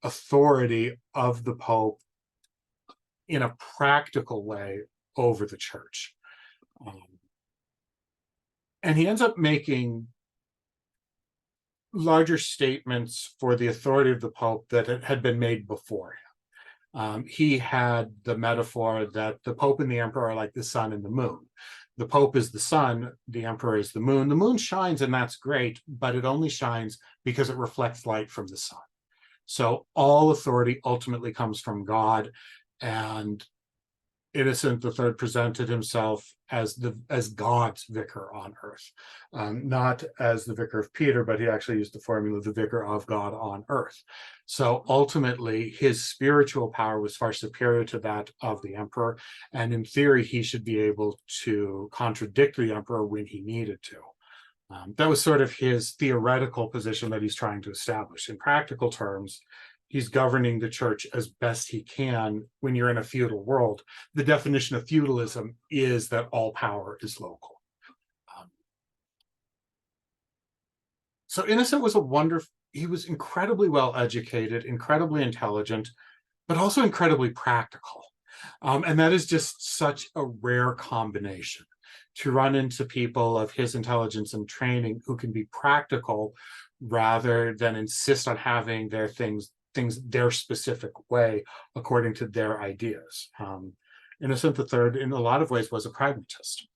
authority of the Pope in a practical way over the church. And he ends up making larger statements for the authority of the Pope that had been made before him. He had the metaphor that the Pope and the Emperor are like the sun and the moon. The Pope is the sun, the Emperor is the moon. The moon shines, and that's great, but it only shines because it reflects light from the sun. So all authority ultimately comes from God, and Innocent III presented himself as God's vicar on earth, not as the vicar of Peter, but he actually used the formula, the vicar of God on earth. So ultimately, his spiritual power was far superior to that of the emperor, and in theory, he should be able to contradict the emperor when he needed to. That was sort of his theoretical position that he's trying to establish. In practical terms, he's governing the church as best he can when you're in a feudal world. The definition of feudalism is that all power is local. So Innocent was he was incredibly well educated, incredibly intelligent, but also incredibly practical. And that is just such a rare combination, to run into people of his intelligence and training who can be practical rather than insist on having their things their specific way according to their ideas. Innocent III, in a lot of ways, was a pragmatist.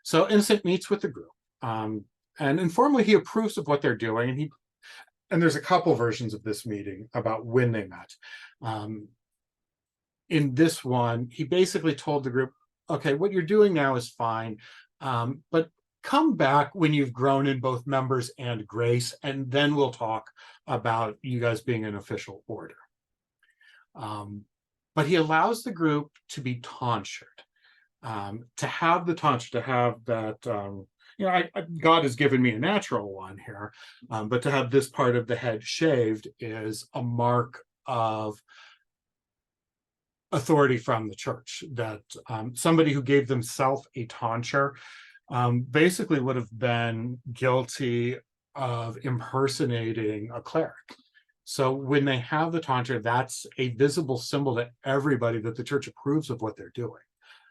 So Innocent meets with the group, and informally he approves of what they're doing, and there's a couple versions of this meeting about when they met. In this one, he basically told the group, okay, what you're doing now is fine, but come back when you've grown in both members and grace, and then we'll talk about you guys being an official order. But he allows the group to be tonsured, to have the tonsure, to have that, God has given me a natural one here, but to have this part of the head shaved is a mark of authority from the church, that somebody who gave themselves a tonsure basically would have been guilty of impersonating a cleric. So when they have the tonsure, that's a visible symbol to everybody that the church approves of what they're doing.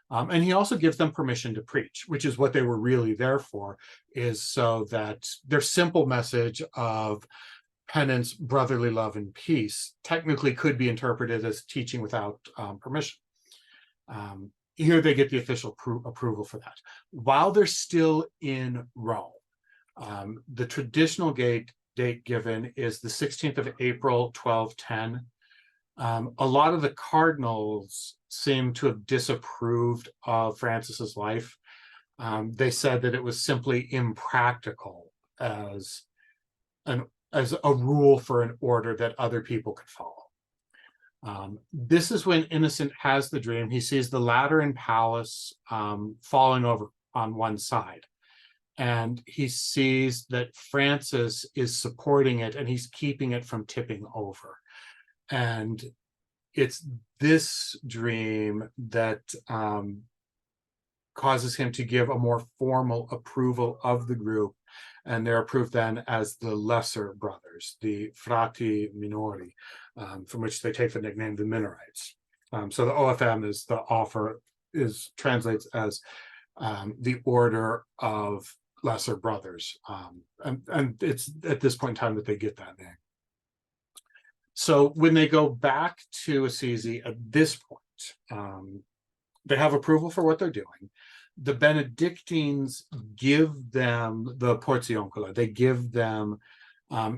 And he also gives them permission to preach, which is what they were really there for, is so that their simple message of penance, brotherly love, and peace technically could be interpreted as teaching without permission. Here they get the official approval for that. While they're still in Rome, the traditional date given is the 16th of April, 1210. A lot of the cardinals seem to have disapproved of Francis's life. They said that it was simply impractical as a rule for an order that other people could follow. This is when Innocent has the dream. He sees the Lateran palace falling over on one side, and he sees that Francis is supporting it and he's keeping it from tipping over. And it's this dream that causes him to give a more formal approval of the group, and they're approved then as the Lesser Brothers, the Frati Minori, from which they take the nickname the Minorites. So the OFM is the offer, translates as the Order of Lesser Brothers, and it's at this point in time that they get that name. So when they go back to Assisi at this point, they have approval for what they're doing. The Benedictines give them the Porziuncola. They give them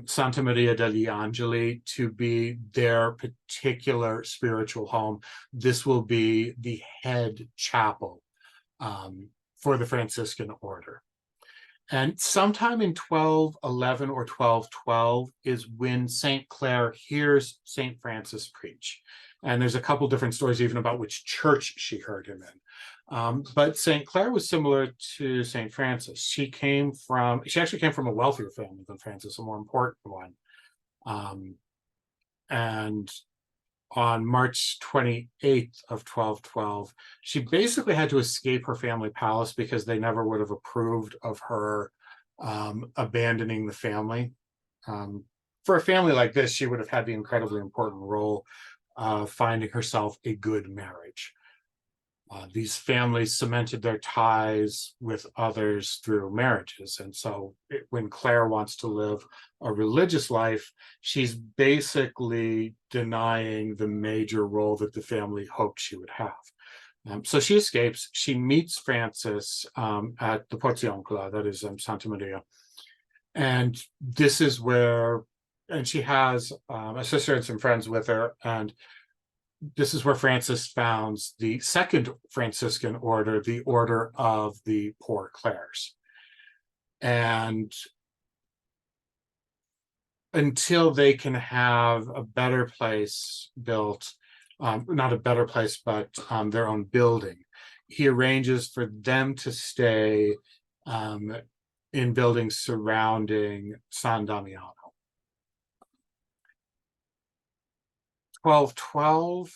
Santa Maria degli Angeli to be their particular spiritual home. This will be the head chapel for the Franciscan order. And sometime in 1211 or 1212 is when St. Clare hears St. Francis preach. And there's a couple different stories even about which church she heard him in. But St. Clare was similar to St. She actually came from a wealthier family than Francis, a more important one. And on March 28th of 1212, she basically had to escape her family palace because they never would have approved of her abandoning the family. For a family like this, she would have had the incredibly important role of finding herself a good marriage. These families cemented their ties with others through marriages. And so when Clare wants to live a religious life, she's basically denying the major role that the family hoped she would have. So she escapes. She meets Francis at the Porziuncola, that is Santa Maria. And this is where, and she has a sister and some friends with her, and this is where Francis founds the second Franciscan order, the Order of the Poor Clares. And until they can have a better place built, not a better place, but their own building, he arranges for them to stay in buildings surrounding San Damiano. 1212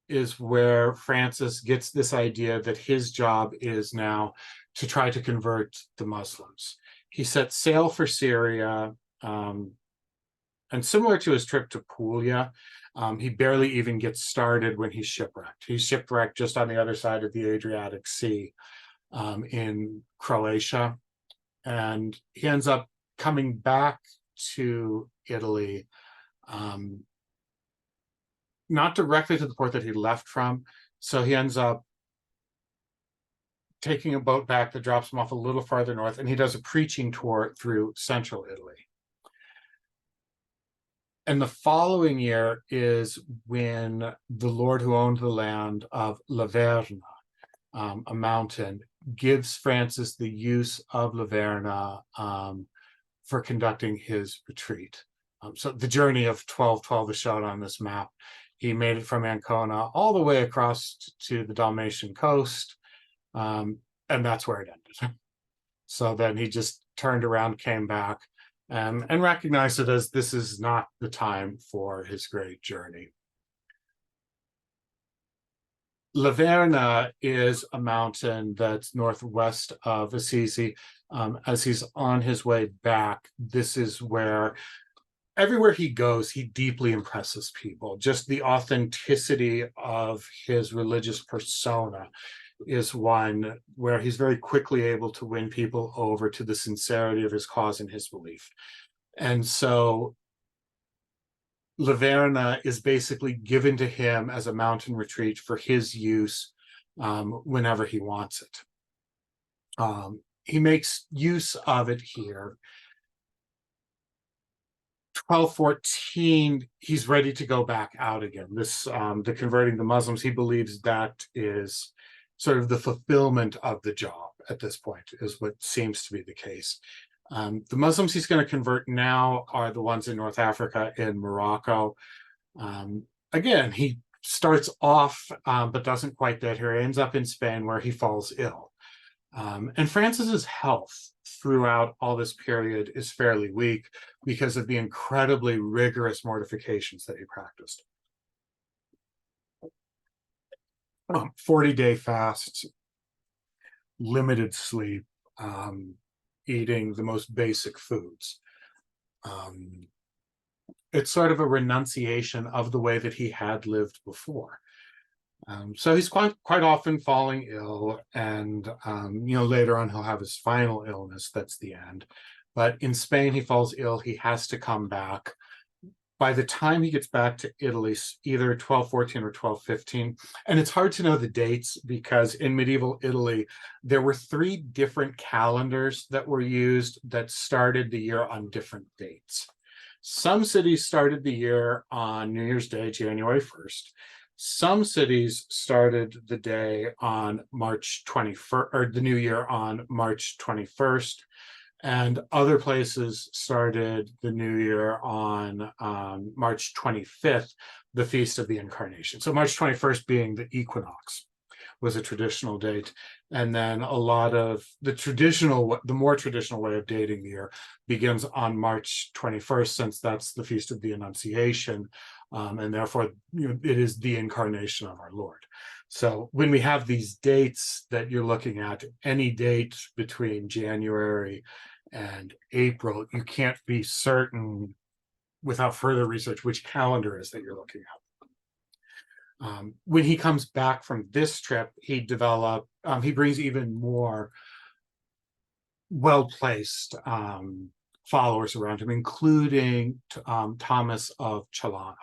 is where Francis gets this idea that his job is now to try to convert the Muslims. He sets sail for Syria, and similar to his trip to Puglia, he barely even gets started when he's shipwrecked. He's shipwrecked just on the other side of the Adriatic Sea in Croatia, and he ends up coming back to Italy, not directly to the port that he left from. So he ends up taking a boat back that drops him off a little farther north, and he does a preaching tour through central Italy. And the following year is when the Lord who owned the land of La Verna, a mountain, gives Francis the use of Laverna for conducting his retreat. So the journey of 1212 is shown on this map. He made it from Ancona all the way across to the Dalmatian coast, and that's where it ended. So then he just turned around, came back, and recognized it as this is not the time for his great journey. Laverna is a mountain that's northwest of Assisi. As he's on his way back, this is where everywhere he goes, he deeply impresses people. Just the authenticity of his religious persona is one where he's very quickly able to win people over to the sincerity of his cause and his belief. And so Laverna is basically given to him as a mountain retreat for his use whenever he wants it. He makes use of it here. 1214, he's ready to go back out again. This, the converting the Muslims, he believes that is sort of the fulfillment of the job at this point, is what seems to be the case. The Muslims he's going to convert now are the ones in North Africa, in Morocco. Again, he starts off, but doesn't quite get here. He ends up in Spain, where he falls ill. And Francis's health throughout all this period is fairly weak because of the incredibly rigorous mortifications that he practiced. 40-day fasts, limited sleep, eating the most basic foods. It's sort of a renunciation of the way that he had lived before. So he's quite often falling ill, and later on he'll have his final illness. That's the end. But in Spain, he falls ill. He has to come back. By the time he gets back to Italy, either 1214 or 1215, and it's hard to know the dates because in medieval Italy, there were 3 different calendars that were used that started the year on different dates. Some cities started the year on New Year's Day, January 1st. Some cities started the day on March 21st, or the new year on March 21st. And other places started the new year on March 25th, the Feast of the Incarnation. So March 21st being the equinox was a traditional date. And then a lot of the more traditional way of dating the year begins on March 21st, since that's the Feast of the Annunciation. And therefore, it is the incarnation of our Lord. So when we have these dates that you're looking at, any date between January and April, you can't be certain without further research which calendar is that you're looking at. When he comes back from this trip, he brings even more well-placed followers around him, including Thomas of Celano.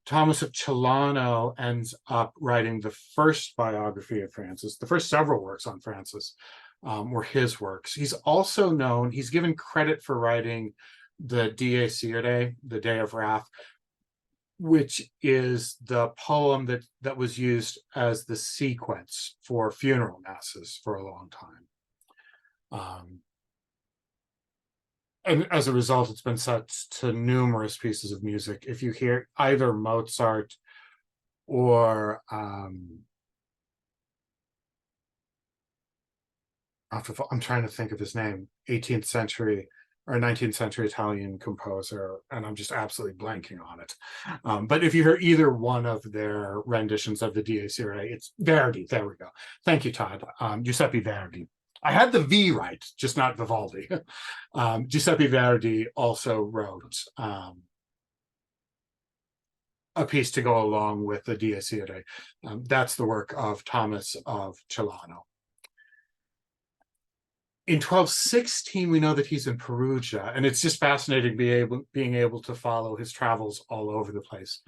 Thomas of Celano ends up writing the first biography of Francis. The first several works on Francis were his works. He's also known, he's given credit for writing the Dies Irae, the Day of Wrath, which is the poem that was used as the sequence for funeral masses for a long time. And as a result, it's been set to numerous pieces of music. If you hear either Mozart or I'm trying to think of his name, 18th century or 19th century Italian composer, and I'm just absolutely blanking on it. But if you hear either one of their renditions of the Dies Irae, it's Verdi. There we go. Thank you, Todd. Giuseppe Verdi. I had the V right, just not Vivaldi. Giuseppe Verdi also wrote a piece to go along with the Dies Irae. That's the work of Thomas of Celano. In 1216, we know that he's in Perugia, and it's just fascinating being able to follow his travels all over the place.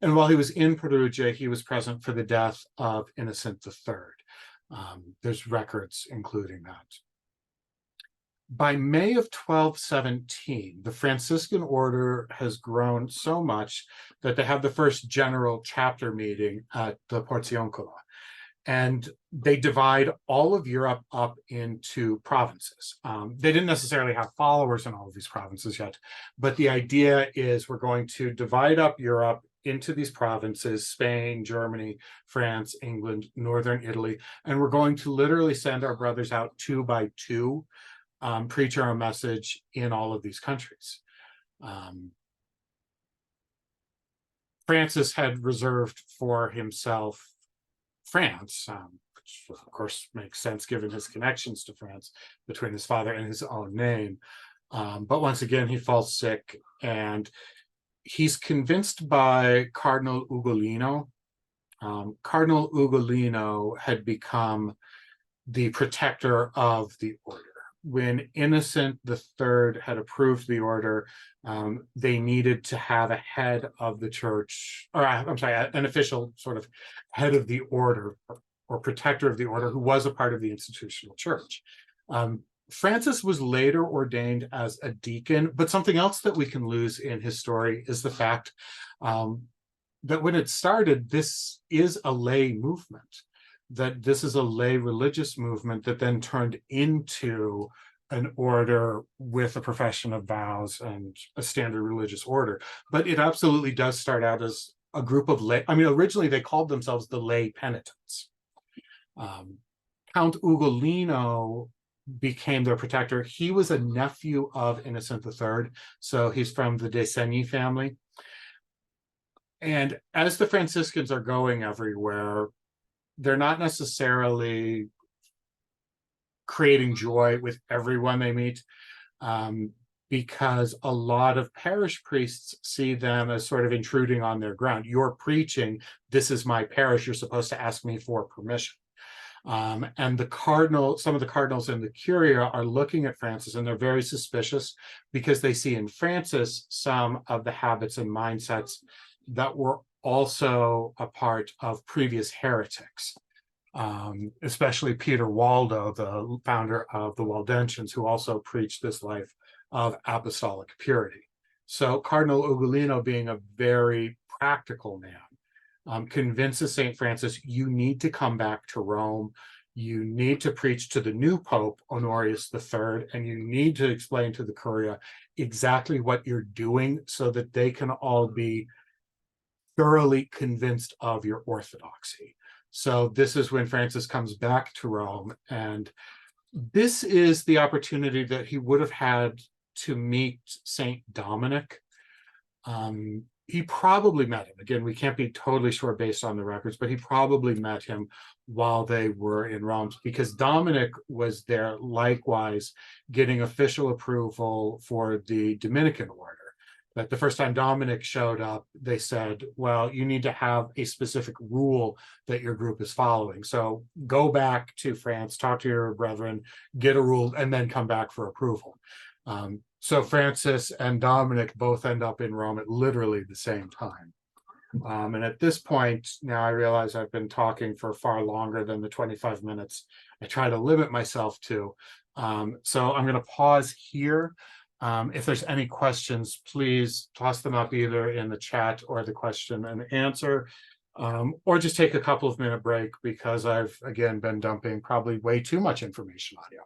And while he was in Perugia, he was present for the death of Innocent III. There's records including that. By May of 1217, the Franciscan order has grown so much that they have the first general chapter meeting at the Porziuncola. and they divide all of Europe up into provinces. They didn't necessarily have followers in all of these provinces yet, but the idea is we're going to divide up Europe into these provinces: Spain, Germany, France, England, Northern Italy, and we're going to literally send our brothers out two by two, preach our message in all of these countries. Francis had reserved for himself France, which of course makes sense given his connections to France between his father and his own name. But once again, he falls sick, and he's convinced by Cardinal Ugolino. Cardinal Ugolino had become the protector of the order. When Innocent III had approved the order, they needed to have a head of the church, or I'm sorry, an official sort of head of the order or protector of the order who was a part of the institutional church. Francis was later ordained as a deacon, but something else that we can lose in his story is the fact that when it started, this is a lay movement, that this is a lay religious movement that then turned into an order with a profession of vows and a standard religious order. But it absolutely does start out as a group of lay. I mean, originally they called themselves the lay penitents. Count Ugolino became their protector. He was a nephew of Innocent III, so he's from the De Segni family. And as the Franciscans are going everywhere, they're not necessarily creating joy with everyone they meet, because a lot of parish priests see them as sort of intruding on their ground. You're preaching, this is my parish, you're supposed to ask me for permission. And some of the cardinals in the Curia are looking at Francis, and they're very suspicious because they see in Francis some of the habits and mindsets that were also a part of previous heretics, especially Peter Waldo, the founder of the Waldensians, who also preached this life of apostolic purity. So Cardinal Ugolino, being a very practical man, convinces St. Francis, you need to come back to Rome. You need to preach to the new Pope, Honorius III, and you need to explain to the Curia exactly what you're doing so that they can all be thoroughly convinced of your orthodoxy. So this is when Francis comes back to Rome, and this is the opportunity that he would have had to meet Saint Dominic. He probably met him. Again, we can't be totally sure based on the records, but he probably met him while they were in Rome, because Dominic was there likewise getting official approval for the Dominican order. That the first time Dominic showed up, they said, well, you need to have a specific rule that your group is following. So go back to France, talk to your brethren, get a rule, and then come back for approval. So Francis and Dominic both end up in Rome at literally the same time. And at this point, now I realize I've been talking for far longer than the 25 minutes I try to limit myself to. So I'm going to pause here. If there's any questions, please toss them up either in the chat or the question and answer, or just take a couple of minute break because I've, again, been dumping probably way too much information on you.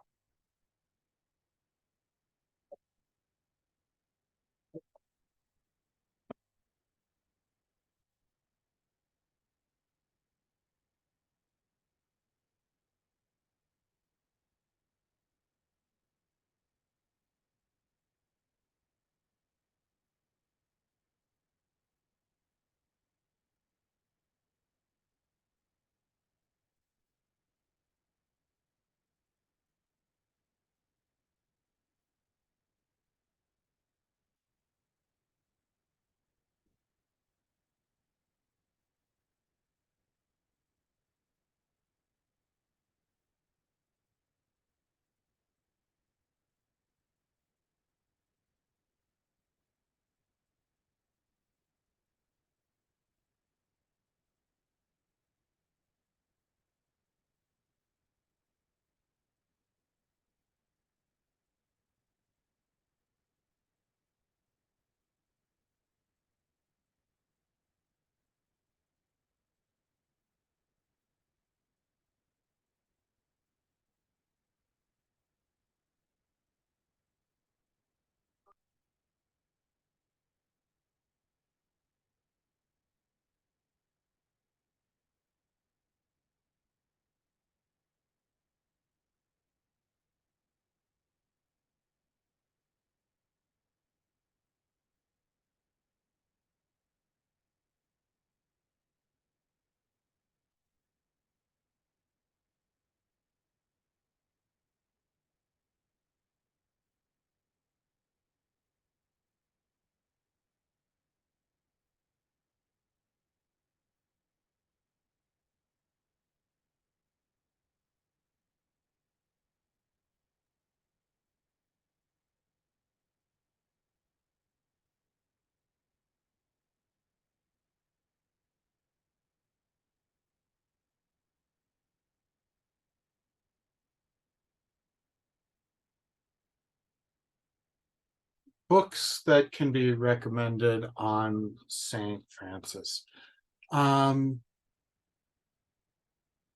books that can be recommended on Saint Francis.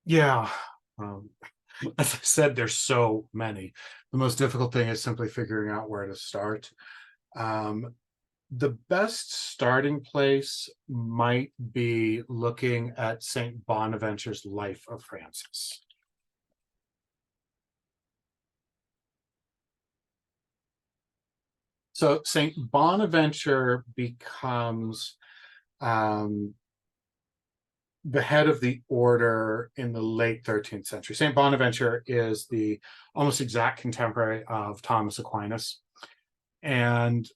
Yeah, um, as I said, there's so many. The most difficult thing is simply figuring out where to start. Um, the best starting place might be looking at Saint Bonaventure's Life of Francis. So Saint Bonaventure becomes um, the head of the order in the late 13th century. Saint Bonaventure is the almost exact contemporary of Thomas Aquinas. And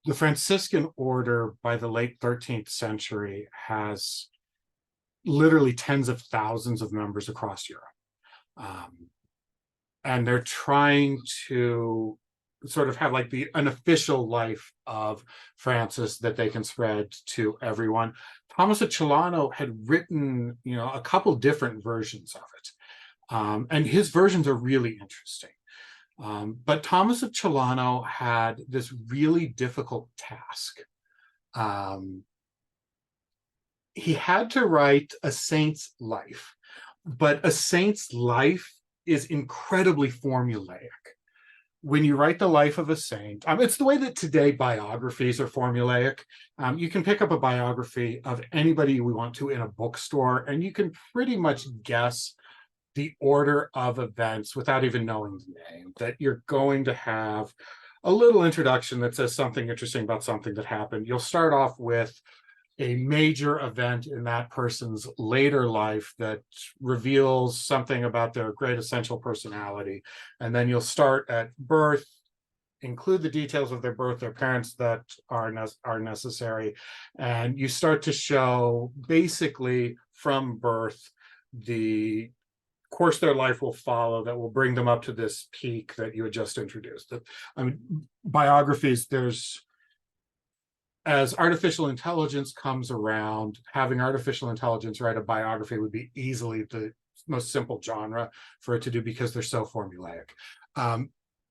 the Franciscan order by the late 13th century has literally tens of thousands of members across Europe. And they're trying to sort of have like an official life of Francis that they can spread to everyone. Thomas of Celano had written, a couple different versions of it. And his versions are really interesting. But Thomas of Celano had this really difficult task. He had to write a saint's life, but a saint's life is incredibly formulaic. When you write the life of a saint, it's the way that today biographies are formulaic. You can pick up a biography of anybody we want to in a bookstore, and you can pretty much guess the order of events without even knowing the name, that you're going to have a little introduction that says something interesting about something that happened. You'll start off with a major event in that person's later life that reveals something about their great essential personality. And then you'll start at birth, include the details of their birth, their parents that are necessary. And you start to show basically from birth the course their life will follow that will bring them up to this peak that you had just introduced. Biographies, as artificial intelligence comes around, having artificial intelligence write a biography would be easily the most simple genre for it to do because they're so formulaic.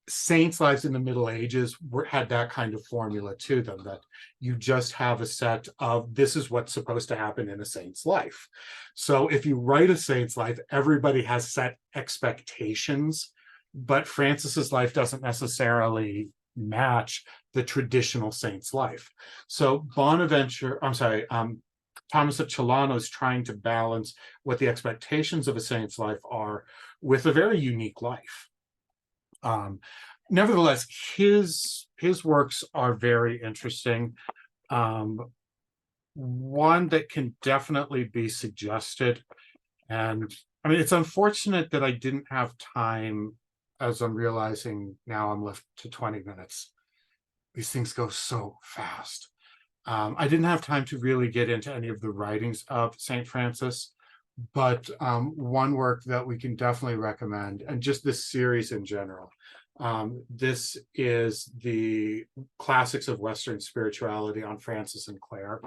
Saints' lives in the Middle Ages had that kind of formula to them, that you just have a set of, this is what's supposed to happen in a saint's life. So if you write a saint's life, everybody has set expectations, but Francis's life doesn't necessarily match the traditional saint's life. So Thomas of Celano is trying to balance what the expectations of a saint's life are with a very unique life. Nevertheless, his works are very interesting. One that can definitely be suggested, and it's unfortunate that I didn't have time, as I'm realizing now I'm left to 20 minutes. These things go so fast. I didn't have time to really get into any of the writings of St. Francis, but one work that we can definitely recommend, and just this series in general, this is the Classics of Western Spirituality on Francis and Clare.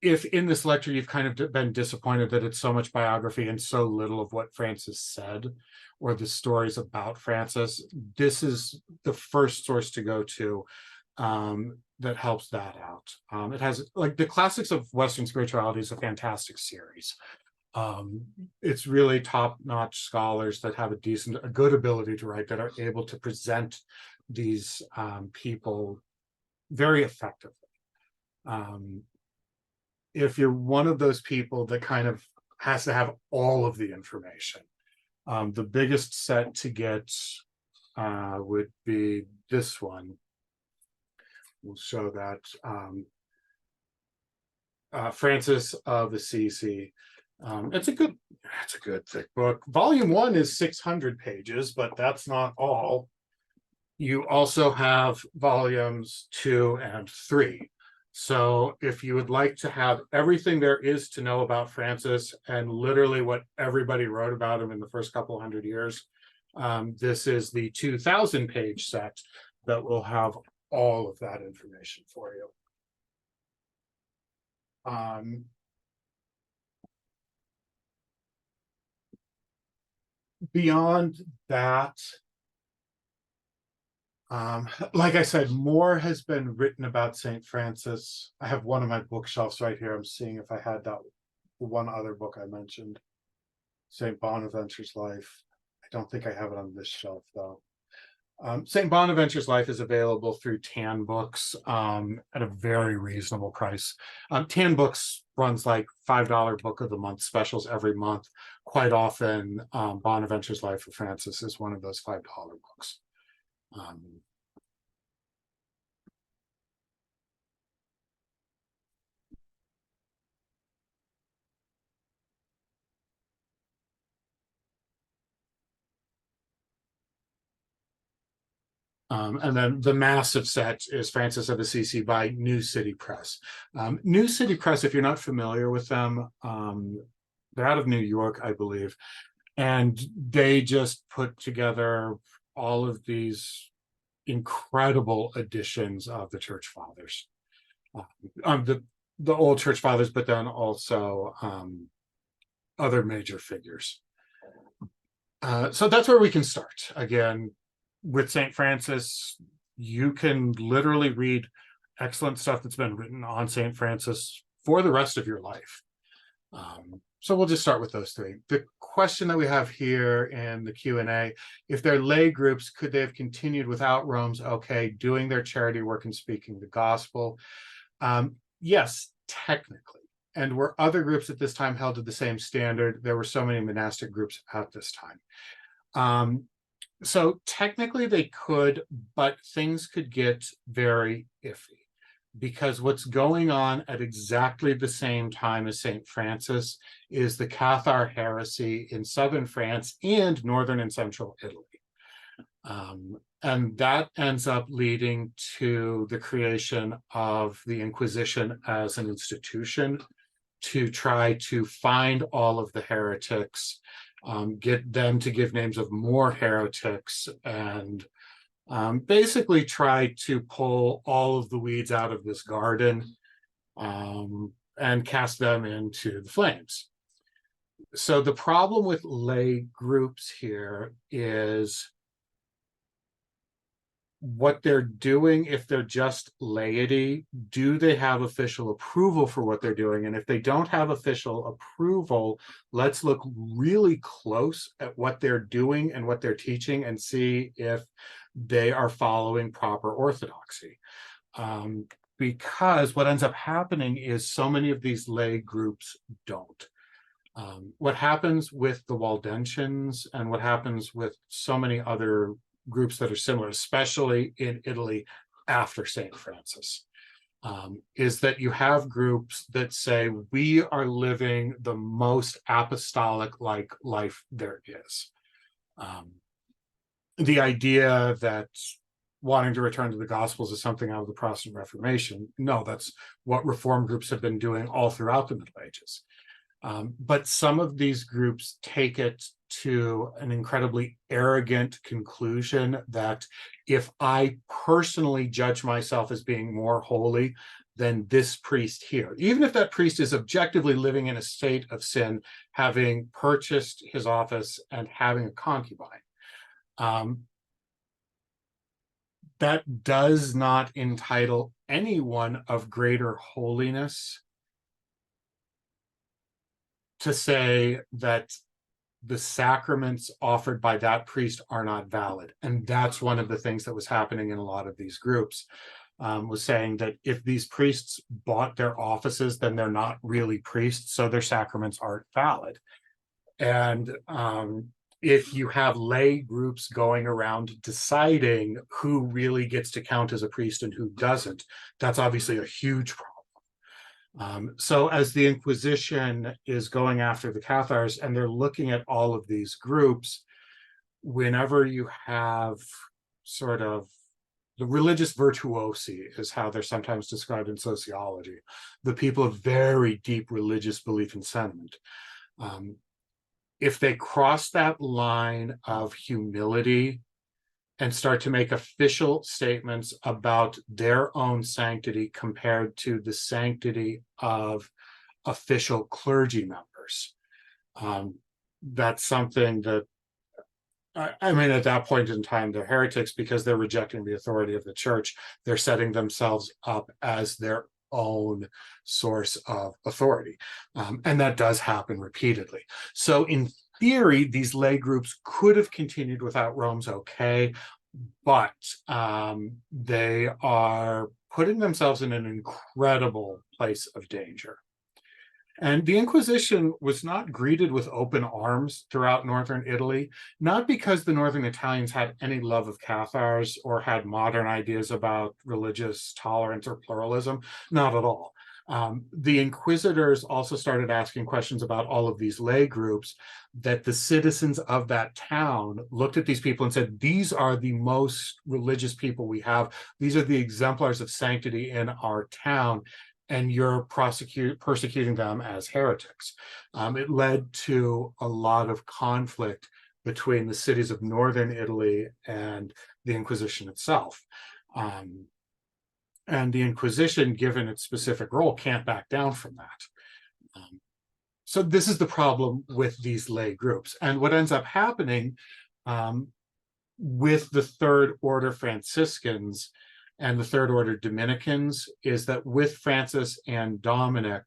If in this lecture you've kind of been disappointed that it's so much biography and so little of what Francis said or the stories about Francis, this is the first source to go to that helps that out. It has, like, the Classics of Western Spirituality is a fantastic series. It's really top-notch scholars that have a good ability to write, that are able to present these people very effectively. If you're one of those people that kind of has to have all of the information, the biggest set to get would be this one. We'll show that. Francis of Assisi. It's a good thick book. Volume 1 is 600 pages, but that's not all. You also have volumes 2 and 3. So if you would like to have everything there is to know about Francis and literally what everybody wrote about him in the first couple hundred years, this is the 2,000-page set that will have all of that information for you. Beyond that, like I said, more has been written about St. Francis. I have one of my bookshelves right here. I'm seeing if I had that one other book I mentioned, St. Bonaventure's Life. I don't think I have it on this shelf though. St. Bonaventure's Life is available through Tan Books at a very reasonable price. Tan Books runs like $5 book of the month specials every month. Quite often, Bonaventure's Life of Francis is one of those $5 books. And then the massive set is Francis of Assisi by New City Press. New City Press, if you're not familiar with them, they're out of New York, I believe, and they just put together all of these incredible editions of the Church Fathers, the old Church Fathers, but then also other major figures. So that's where we can start. Again, with St. Francis, you can literally read excellent stuff that's been written on St. Francis for the rest of your life. So we'll just start with those three. The question that we have here in the Q&A, if they're lay groups, could they have continued without Rome's okay, doing their charity work and speaking the gospel? Yes, technically. And were other groups at this time held to the same standard? There were so many monastic groups at this time. So technically they could, but things could get very iffy, because what's going on at exactly the same time as St. Francis is the Cathar heresy in southern France and northern and central Italy. And that ends up leading to the creation of the Inquisition as an institution to try to find all of the heretics, get them to give names of more heretics, and basically try to pull all of the weeds out of this garden and cast them into the flames. So the problem with lay groups here is what they're doing. If they're just laity, do they have official approval for what they're doing? And if they don't have official approval, let's look really close at what they're doing and what they're teaching and see if they are following proper orthodoxy. Because what ends up happening is so many of these lay groups don't. What happens with the Waldensians and what happens with so many other groups that are similar, especially in Italy after St. Francis, is that you have groups that say, we are living the most apostolic-like life there is. The idea that wanting to return to the Gospels is something out of the Protestant Reformation. No, that's what Reform groups have been doing all throughout the Middle Ages. But some of these groups take it to an incredibly arrogant conclusion that if I personally judge myself as being more holy than this priest here, even if that priest is objectively living in a state of sin, having purchased his office and having a concubine, that does not entitle anyone of greater holiness to say that the sacraments offered by that priest are not valid. And that's one of the things that was happening in a lot of these groups, was saying that if these priests bought their offices, then they're not really priests, so their sacraments aren't valid. And if you have lay groups going around deciding who really gets to count as a priest and who doesn't, that's obviously a huge problem. So as the Inquisition is going after the Cathars and they're looking at all of these groups, whenever you have sort of the religious virtuosi is how they're sometimes described in sociology, the people of very deep religious belief and sentiment, if they cross that line of humility and start to make official statements about their own sanctity compared to the sanctity of official clergy members. That's something that, I mean, at that point in time, they're heretics because they're rejecting the authority of the church. They're setting themselves up as their own source of authority. And that does happen repeatedly. So in theory, these lay groups could have continued without Rome's okay, but they are putting themselves in an incredible place of danger. And the Inquisition was not greeted with open arms throughout northern Italy, not because the northern Italians had any love of Cathars or had modern ideas about religious tolerance or pluralism, not at all. The inquisitors also started asking questions about all of these lay groups that the citizens of that town looked at these people and said, these are the most religious people we have. These are the exemplars of sanctity in our town, and you're persecuting them as heretics. It led to a lot of conflict between the cities of northern Italy and the Inquisition itself. And the Inquisition, given its specific role, can't back down from that. So this is the problem with these lay groups. And what ends up happening with the Third Order Franciscans and the Third Order Dominicans is that with Francis and Dominic,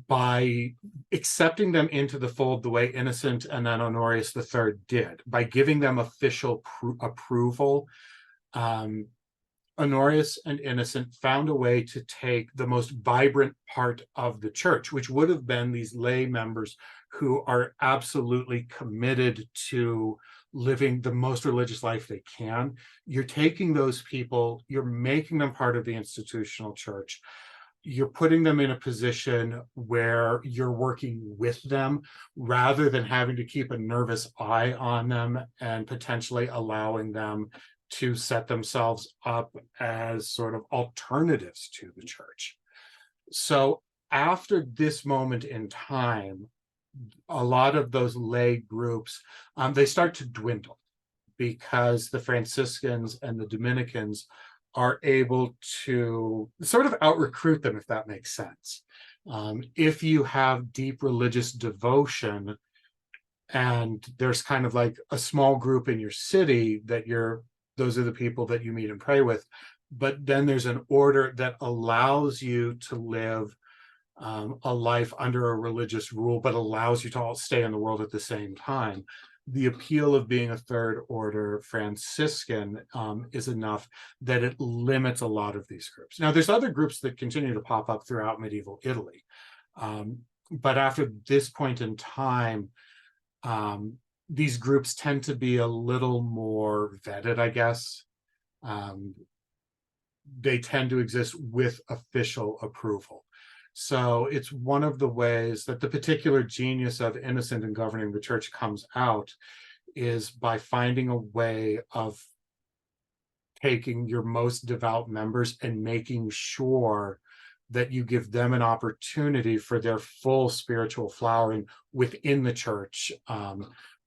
by accepting them into the fold the way Innocent and then Honorius III did, by giving them official approval, Honorius and Innocent found a way to take the most vibrant part of the church, which would have been these lay members who are absolutely committed to living the most religious life they can. You're taking those people, you're making them part of the institutional church. You're putting them in a position where you're working with them rather than having to keep a nervous eye on them and potentially allowing them to set themselves up as sort of alternatives to the church. So after this moment in time, a lot of those lay groups, they start to dwindle because the Franciscans and the Dominicans are able to sort of out-recruit them, if that makes sense. If you have deep religious devotion and there's kind of like a small group in your city that those are the people that you meet and pray with, but then there's an order that allows you to live a life under a religious rule, but allows you to all stay in the world at the same time. The appeal of being a Third Order Franciscan is enough that it limits a lot of these groups. Now, there's other groups that continue to pop up throughout medieval Italy. But after this point in time, these groups tend to be a little more vetted, I guess. They tend to exist with official approval. So it's one of the ways that the particular genius of Innocent in governing the church comes out is by finding a way of taking your most devout members and making sure that you give them an opportunity for their full spiritual flowering within the church,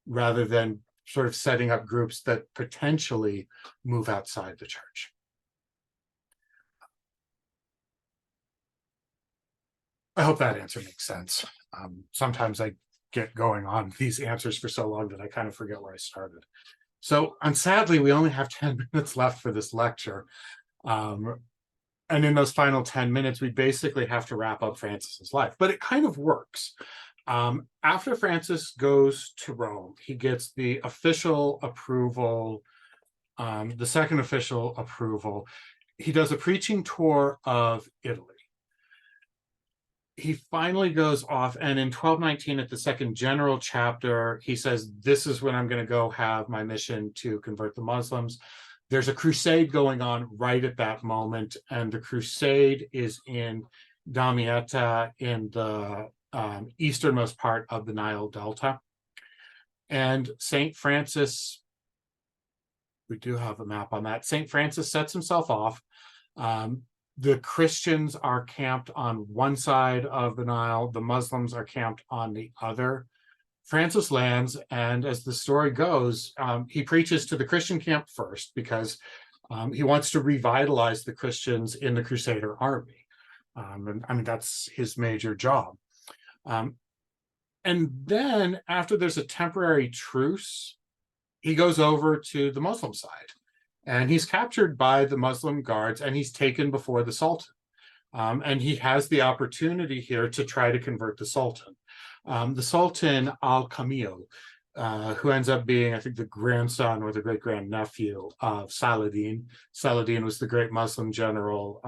rather than sort of setting up groups that potentially move outside the church. I hope that answer makes sense. Sometimes I get going on these answers for so long that I kind of forget where I started. So, and sadly, we only have 10 minutes left for this lecture. And in those final 10 minutes, we basically have to wrap up Francis's life, but it kind of works. After Francis goes to Rome, he gets the official approval, the second official approval. He does a preaching tour of Italy. He finally goes off, and in 1219 at the second general chapter, he says, this is when I'm going to go have my mission to convert the Muslims. There's a crusade going on right at that moment, and the crusade is in Damietta in the easternmost part of the Nile Delta. And St. Francis, we do have a map on that. St. Francis sets himself off. The Christians are camped on one side of the Nile. The Muslims are camped on the other. Francis lands, and as the story goes, he preaches to the Christian camp first because he wants to revitalize the Christians in the Crusader army. And I mean, that's his major job. Um, and then after there's a temporary truce, he goes over to the Muslim side, and he's captured by the Muslim guards, and he's taken before the Sultan. And he has the opportunity here to try to convert the Sultan. The Sultan Al-Kamil, who ends up being, I think, the grandson or the great-grandnephew of Saladin. Saladin was the great Muslim general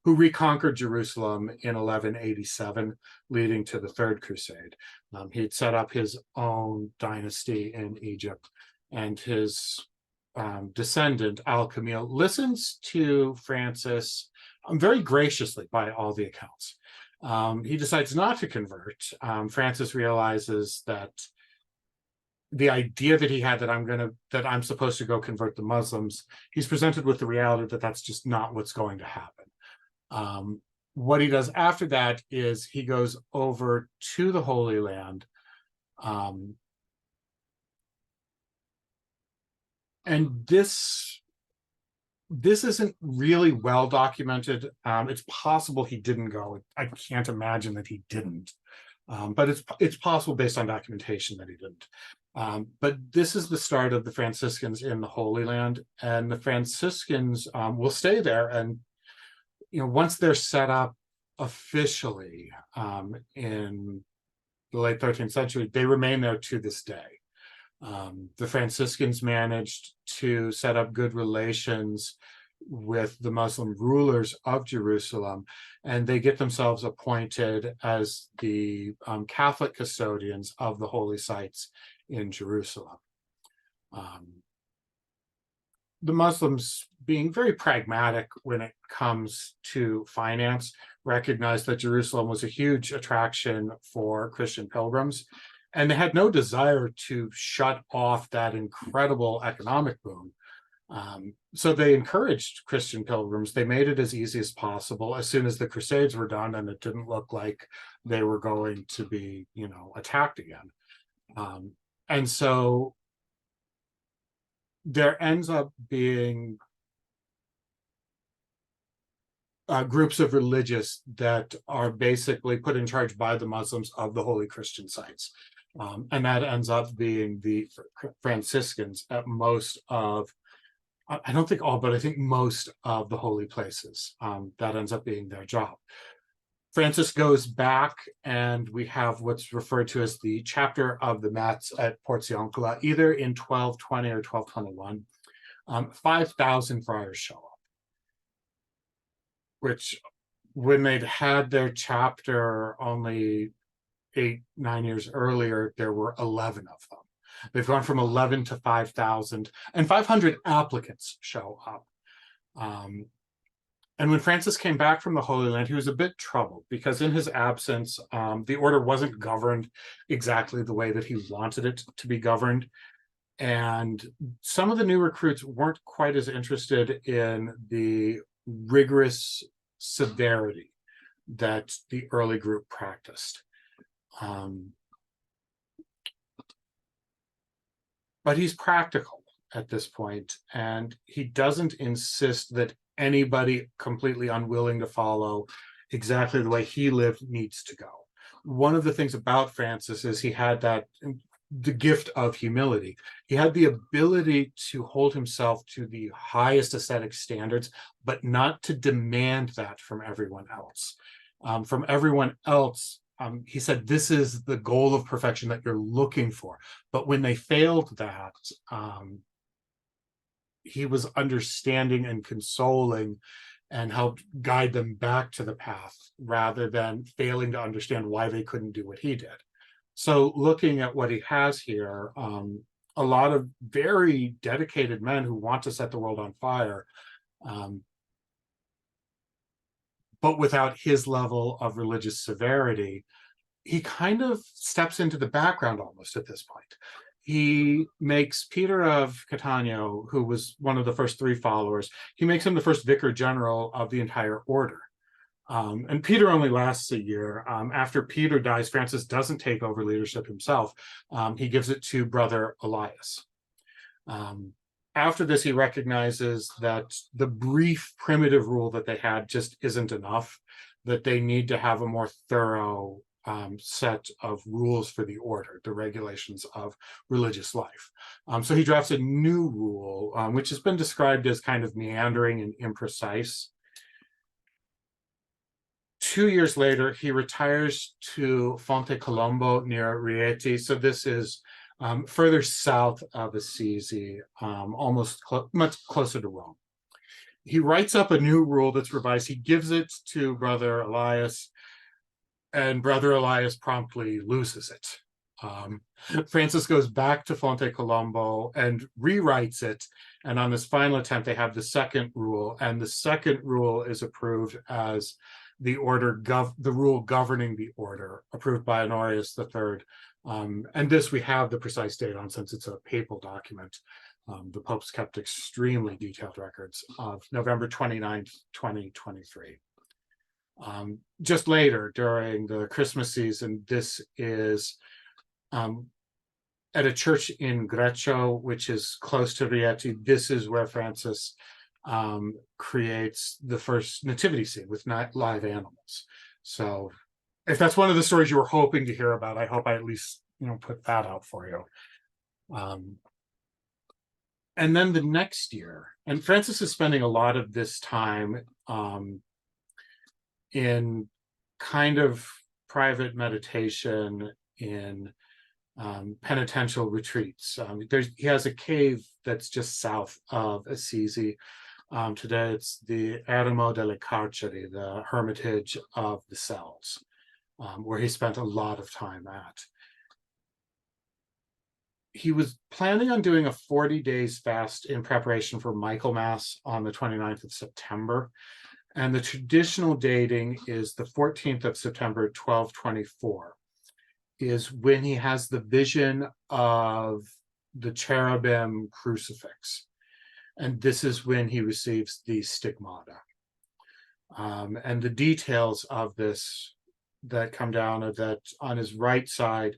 who reconquered Jerusalem in 1187, leading to the Third Crusade. He'd set up his own dynasty in Egypt, and his descendant, Al-Kamil, listens to Francis very graciously by all the accounts. He decides not to convert. Francis realizes that the idea that he had that I'm supposed to go convert the Muslims, he's presented with the reality that that's just not what's going to happen. What he does after that is he goes over to the Holy Land, and this isn't really well documented. It's possible he didn't go. I can't imagine that he didn't, but it's possible based on documentation that he didn't. But this is the start of the Franciscans in the Holy Land, and the Franciscans will stay there. And once they're set up officially in the late 13th century, they remain there to this day. The Franciscans managed to set up good relations with the Muslim rulers of Jerusalem, and they get themselves appointed as the Catholic custodians of the holy sites in Jerusalem. The Muslims, being very pragmatic when it comes to finance, recognized that Jerusalem was a huge attraction for Christian pilgrims, and they had no desire to shut off that incredible economic boom. So they encouraged Christian pilgrims. They made it as easy as possible as soon as the Crusades were done and it didn't look like they were going to be, attacked again. And so there ends up being groups of religious that are basically put in charge by the Muslims of the holy Christian sites. And that ends up being the Franciscans at most of, I don't think all, but I think most of the holy places. That ends up being their job. Francis goes back, and we have what's referred to as the chapter of the Mats at Porciuncula, either in 1220 or 1221. 5,000 friars show up, which when they'd had their chapter only 8-9 years earlier, there were 11 of them. They've gone from 11 to 5,000, and 500 applicants show up. And when Francis came back from the Holy Land, he was a bit troubled because in his absence, the order wasn't governed exactly the way that he wanted it to be governed. And some of the new recruits weren't quite as interested in the rigorous severity that the early group practiced. But he's practical at this point, and he doesn't insist that anybody completely unwilling to follow exactly the way he lived needs to go. One of the things about Francis is he had the gift of humility. He had the ability to hold himself to the highest aesthetic standards, but not to demand that from everyone else. From everyone else, he said, this is the goal of perfection that you're looking for. But when they failed that, he was understanding and consoling and helped guide them back to the path rather than failing to understand why they couldn't do what he did. So looking at what he has here, a lot of very dedicated men who want to set the world on fire, but without his level of religious severity, he kind of steps into the background almost at this point. He makes Peter of Catania, who was one of the first 3 followers, he makes him the first vicar general of the entire order. And Peter only lasts a year. After Peter dies, Francis doesn't take over leadership himself. He gives it to brother Elias. After this, he recognizes that the brief primitive rule that they had just isn't enough. that they need to have a more thorough set of rules for the order, the regulations of religious life. So he drafts a new rule, which has been described as kind of meandering and imprecise. 2 years later, he retires to Fonte Colombo near Rieti. So this is further south of Assisi, much closer to Rome. He writes up a new rule that's revised. He gives it to Brother Elias, and Brother Elias promptly loses it. Francis goes back to Fonte Colombo and rewrites it. And on this final attempt, they have the second rule. And the second rule is approved as the rule governing the order, approved by Honorius III. And this we have the precise date on, since it's a papal document. The Pope's kept extremely detailed records of November 29th, 2023. Just later, during the Christmas season, this is at a church in Greccio, which is close to Rieti. This is where Francis creates the first nativity scene with live animals. So if that's one of the stories you were hoping to hear about, I hope I at least put that out for you. And then the next year, and Francis is spending a lot of this time in kind of private meditation, in penitential retreats. He has a cave that's just south of Assisi. Today it's the Eremo delle Carceri, the Hermitage of the Cells, where he spent a lot of time at. He was planning on doing a 40 days fast in preparation for Michaelmas on the 29th of September. And the traditional dating is the 14th of September, 1224, is when he has the vision of the cherubim crucifix. And this is when he receives the stigmata. And the details of this that come down are that on his right side,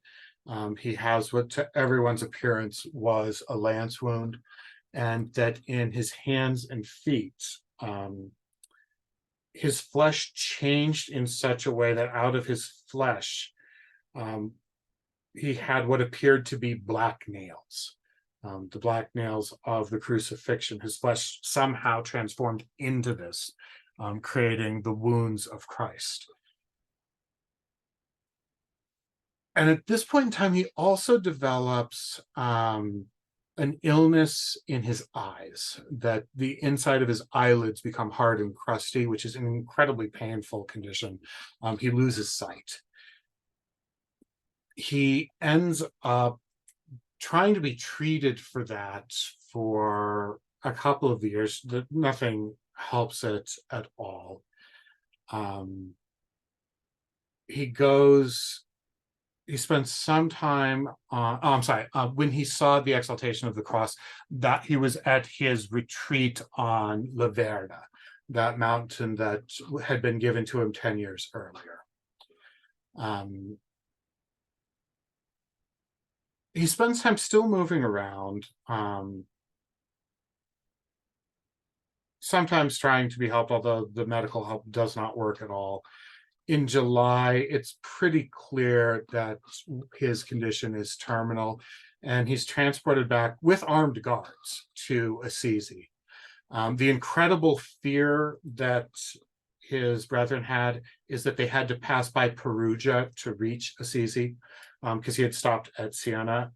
he has what to everyone's appearance was a lance wound, and that in his hands and feet, his flesh changed in such a way that out of his flesh, he had what appeared to be black nails, the black nails of the crucifixion. His flesh somehow transformed into this, creating the wounds of Christ. And at this point in time, he also develops an illness in his eyes, that the inside of his eyelids become hard and crusty, which is an incredibly painful condition. He loses sight. He ends up trying to be treated for that for a couple of years. Nothing helps it at all. He spent some time when he saw the exaltation of the cross, that he was at his retreat on La Verna, that mountain that had been given to him 10 years earlier. He spends time still moving around, sometimes trying to be helped, although the medical help does not work at all. In July, it's pretty clear that his condition is terminal, and he's transported back with armed guards to Assisi. The incredible fear that his brethren had is that they had to pass by Perugia to reach Assisi, because he had stopped at Siena.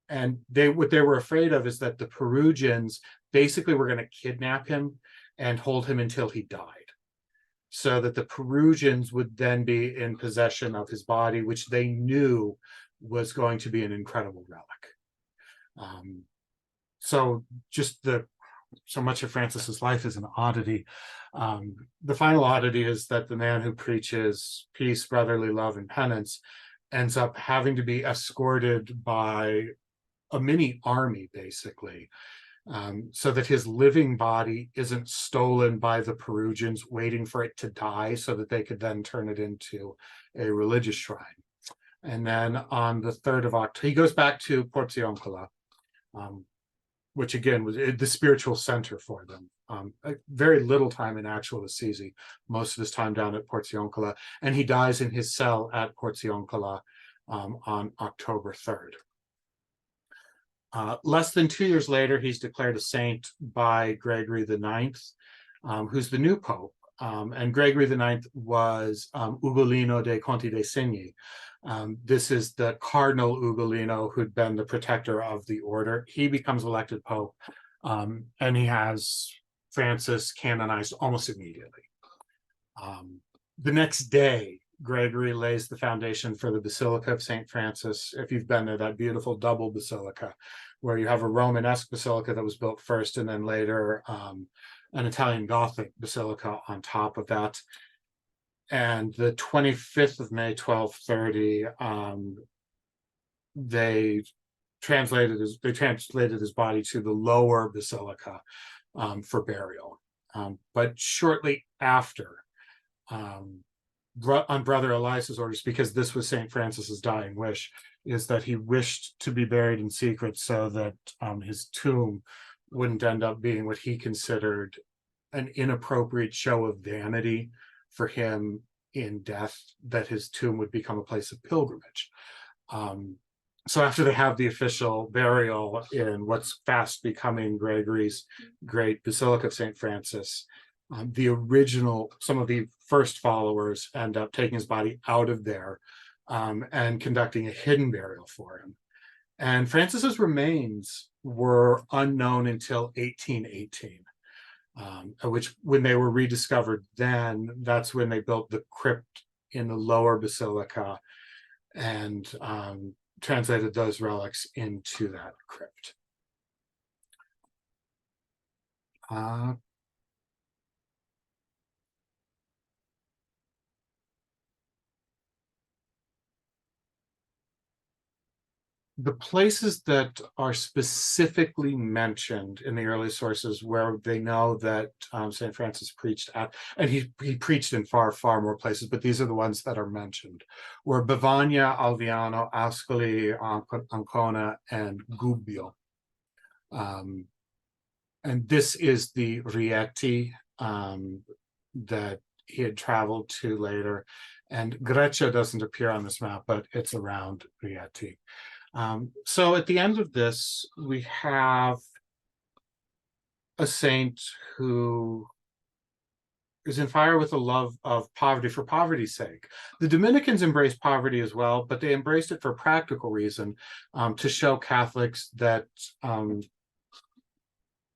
And what they were afraid of is that the Perugians basically were going to kidnap him and hold him until he died, so that the Perugians would then be in possession of his body, which they knew was going to be an incredible relic. So much of Francis's life is an oddity. The final oddity is that the man who preaches peace, brotherly love, and penance ends up having to be escorted by a mini army, basically, so that his living body isn't stolen by the Perugians, waiting for it to die so that they could then turn it into a religious shrine. And then on the 3rd of October, he goes back to Porziuncola, which again was the spiritual center for them, very little time in actual Assisi, most of his time down at Porziuncola, and he dies in his cell at Porziuncola on October 3rd. Less than 2 years later, he's declared a saint by Gregory IX, who's the new pope. And Gregory IX was Ugolino dei Conti dei Segni. This is the Cardinal Ugolino who'd been the protector of the order. He becomes elected pope, and he has Francis canonized almost immediately. The next day, Gregory lays the foundation for the Basilica of St. Francis. If you've been there, that beautiful double basilica, where you have a Romanesque basilica that was built first, and then later an Italian Gothic basilica on top of that. And the 25th of May, 1230, they translated his body to the lower basilica for burial. But shortly after, on Brother Elias's orders, because this was St. Francis's dying wish, is that he wished to be buried in secret so that his tomb wouldn't end up being what he considered an inappropriate show of vanity for him in death, that his tomb would become a place of pilgrimage. So after they have the official burial in what's fast becoming Gregory's great Basilica of St. Francis, some of the first followers end up taking his body out of there and conducting a hidden burial for him. And Francis's remains were unknown until 1818, which, when they were rediscovered then, that's when they built the crypt in the lower basilica and translated those relics into that crypt. The places that are specifically mentioned in the early sources where they know that St. Francis preached at, and he preached in far, far more places, but these are the ones that are mentioned, were Bavagna, Alviano, Ascoli, Ancona, and Gubbio. And this is the Rieti that he had traveled to later. And Greccia doesn't appear on this map, but it's around Rieti. So at the end of this, we have a saint who is in fire with a love of poverty for poverty's sake. The Dominicans embraced poverty as well, but they embraced it for a practical reason, to show Catholics that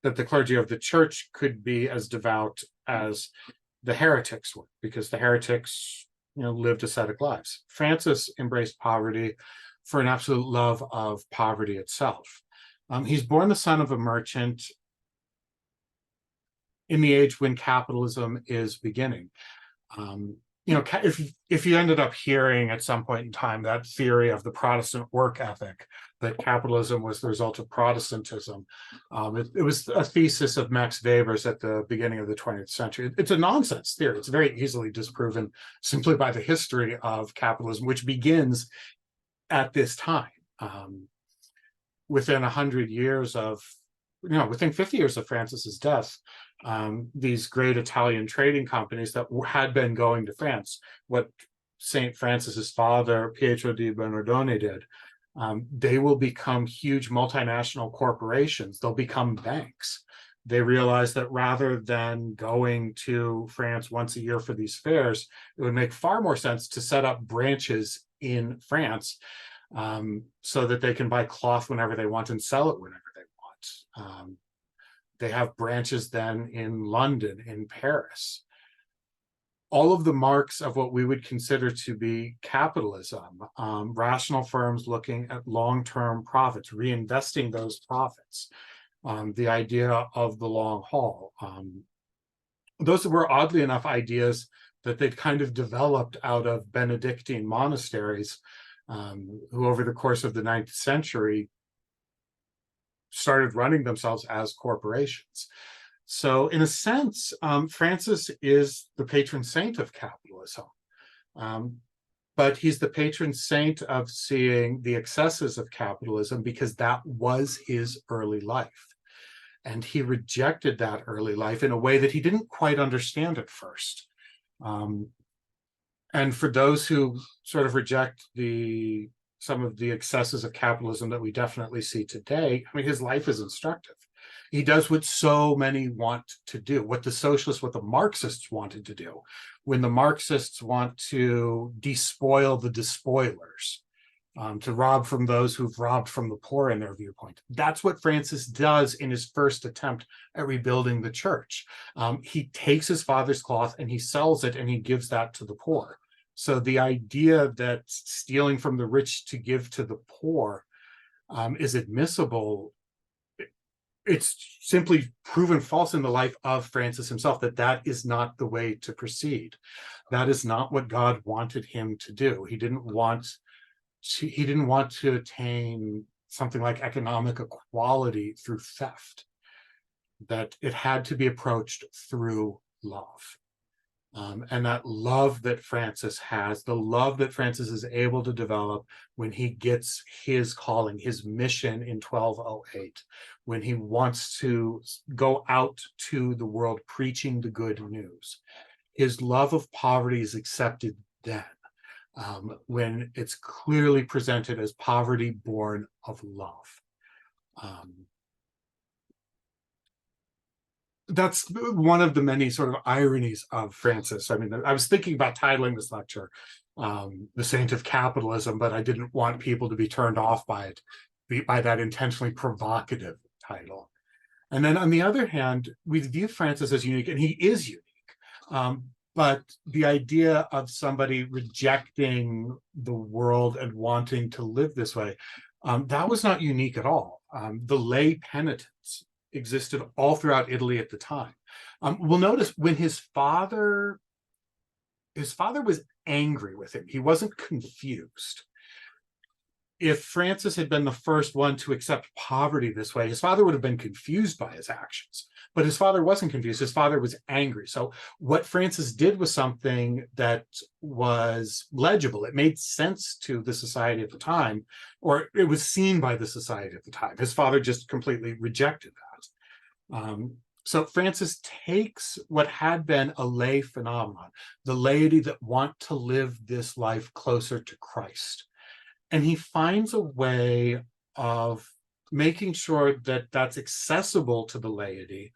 that the clergy of the church could be as devout as the heretics were, because the heretics, lived ascetic lives. Francis embraced poverty for an absolute love of poverty itself. He's born the son of a merchant in the age when capitalism is beginning. If you ended up hearing at some point in time that theory of the Protestant work ethic, that capitalism was the result of Protestantism, it was a thesis of Max Weber's at the beginning of the 20th century. It's a nonsense theory. It's very easily disproven simply by the history of capitalism, which begins at this time. Within 100 years of, within 50 years of Francis's death, these great Italian trading companies that had been going to France, what St. Francis's father, Pietro di Bernardone, did, they will become huge multinational corporations. They'll become banks. They realized that rather than going to France once a year for these fairs, it would make far more sense to set up branches in France, so that they can buy cloth whenever they want and sell it whenever they want. They have branches then in London, in Paris. All of the marks of what we would consider to be capitalism, rational firms looking at long-term profits, reinvesting those profits, the idea of the long haul. Those were, oddly enough, ideas that they'd kind of developed out of Benedictine monasteries, who over the course of the 9th century started running themselves as corporations. So in a sense, Francis is the patron saint of capitalism, but he's the patron saint of seeing the excesses of capitalism because that was his early life. And he rejected that early life in a way that he didn't quite understand at first. And for those who sort of reject some of the excesses of capitalism that we definitely see today, I mean, his life is instructive. He does what so many want to do, what the Marxists wanted to do. When the Marxists want to despoil the despoilers, to rob from those who've robbed from the poor in their viewpoint. That's what Francis does in his first attempt at rebuilding the church. He takes his father's cloth and he sells it and he gives that to the poor. So the idea that stealing from the rich to give to the poor is admissible, it's simply proven false in the life of Francis himself, that is not the way to proceed. That is not what God wanted him to do. He didn't want to attain something like economic equality through theft, that it had to be approached through love. And that love that Francis has, the love that Francis is able to develop when he gets his calling, his mission in 1208, when he wants to go out to the world preaching the good news. His love of poverty is accepted then, when it's clearly presented as poverty born of love. That's one of the many sort of ironies of Francis. I mean, I was thinking about titling this lecture The Saint of Capitalism, but I didn't want people to be turned off by it, by that intentionally provocative title. And then on the other hand, we view Francis as unique, and he is unique. But the idea of somebody rejecting the world and wanting to live this way, that was not unique at all. The lay penitents existed all throughout Italy at the time. We'll notice when his father was angry with him, he wasn't confused. If Francis had been the first one to accept poverty this way, his father would have been confused by his actions. But his father wasn't confused. His father was angry. So what Francis did was something that was legible. It made sense to the society at the time, or it was seen by the society at the time. His father just completely rejected that. So Francis takes what had been a lay phenomenon, the laity that want to live this life closer to Christ, and he finds a way of making sure that that's accessible to the laity,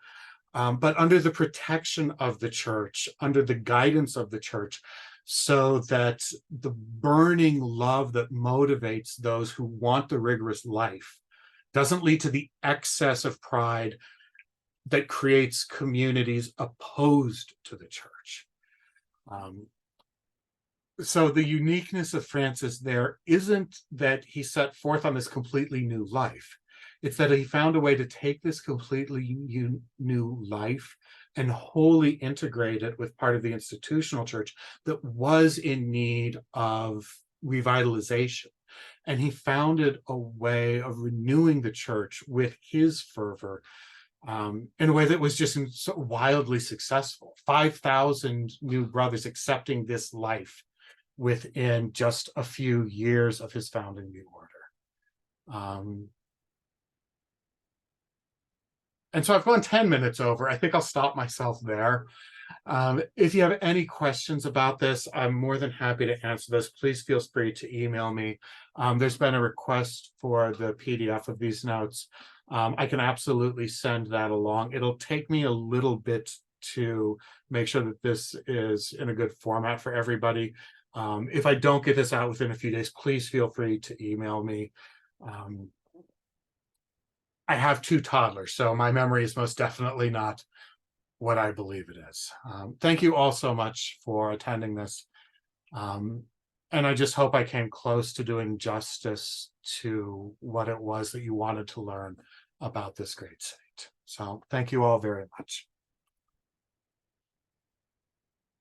but under the protection of the church, under the guidance of the church, so that the burning love that motivates those who want the rigorous life doesn't lead to the excess of pride that creates communities opposed to the church. So the uniqueness of Francis there isn't that he set forth on this completely new life. It's that he found a way to take this completely new life and wholly integrate it with part of the institutional church that was in need of revitalization. And he founded a way of renewing the church with his fervor, in a way that was just so wildly successful. 5,000 new brothers accepting this life within just a few years of his founding the order. And so I've gone 10 minutes over. I think I'll stop myself there. If you have any questions about this, I'm more than happy to answer this. Please feel free to email me. There's been a request for the PDF of these notes. I can absolutely send that along. It'll take me a little bit to make sure that this is in a good format for everybody. If I don't get this out within a few days, please feel free to email me. I have 2 toddlers, so my memory is most definitely not what I believe it is. Thank you all so much for attending this. And I just hope I came close to doing justice to what it was that you wanted to learn about this great saint. So thank you all very much.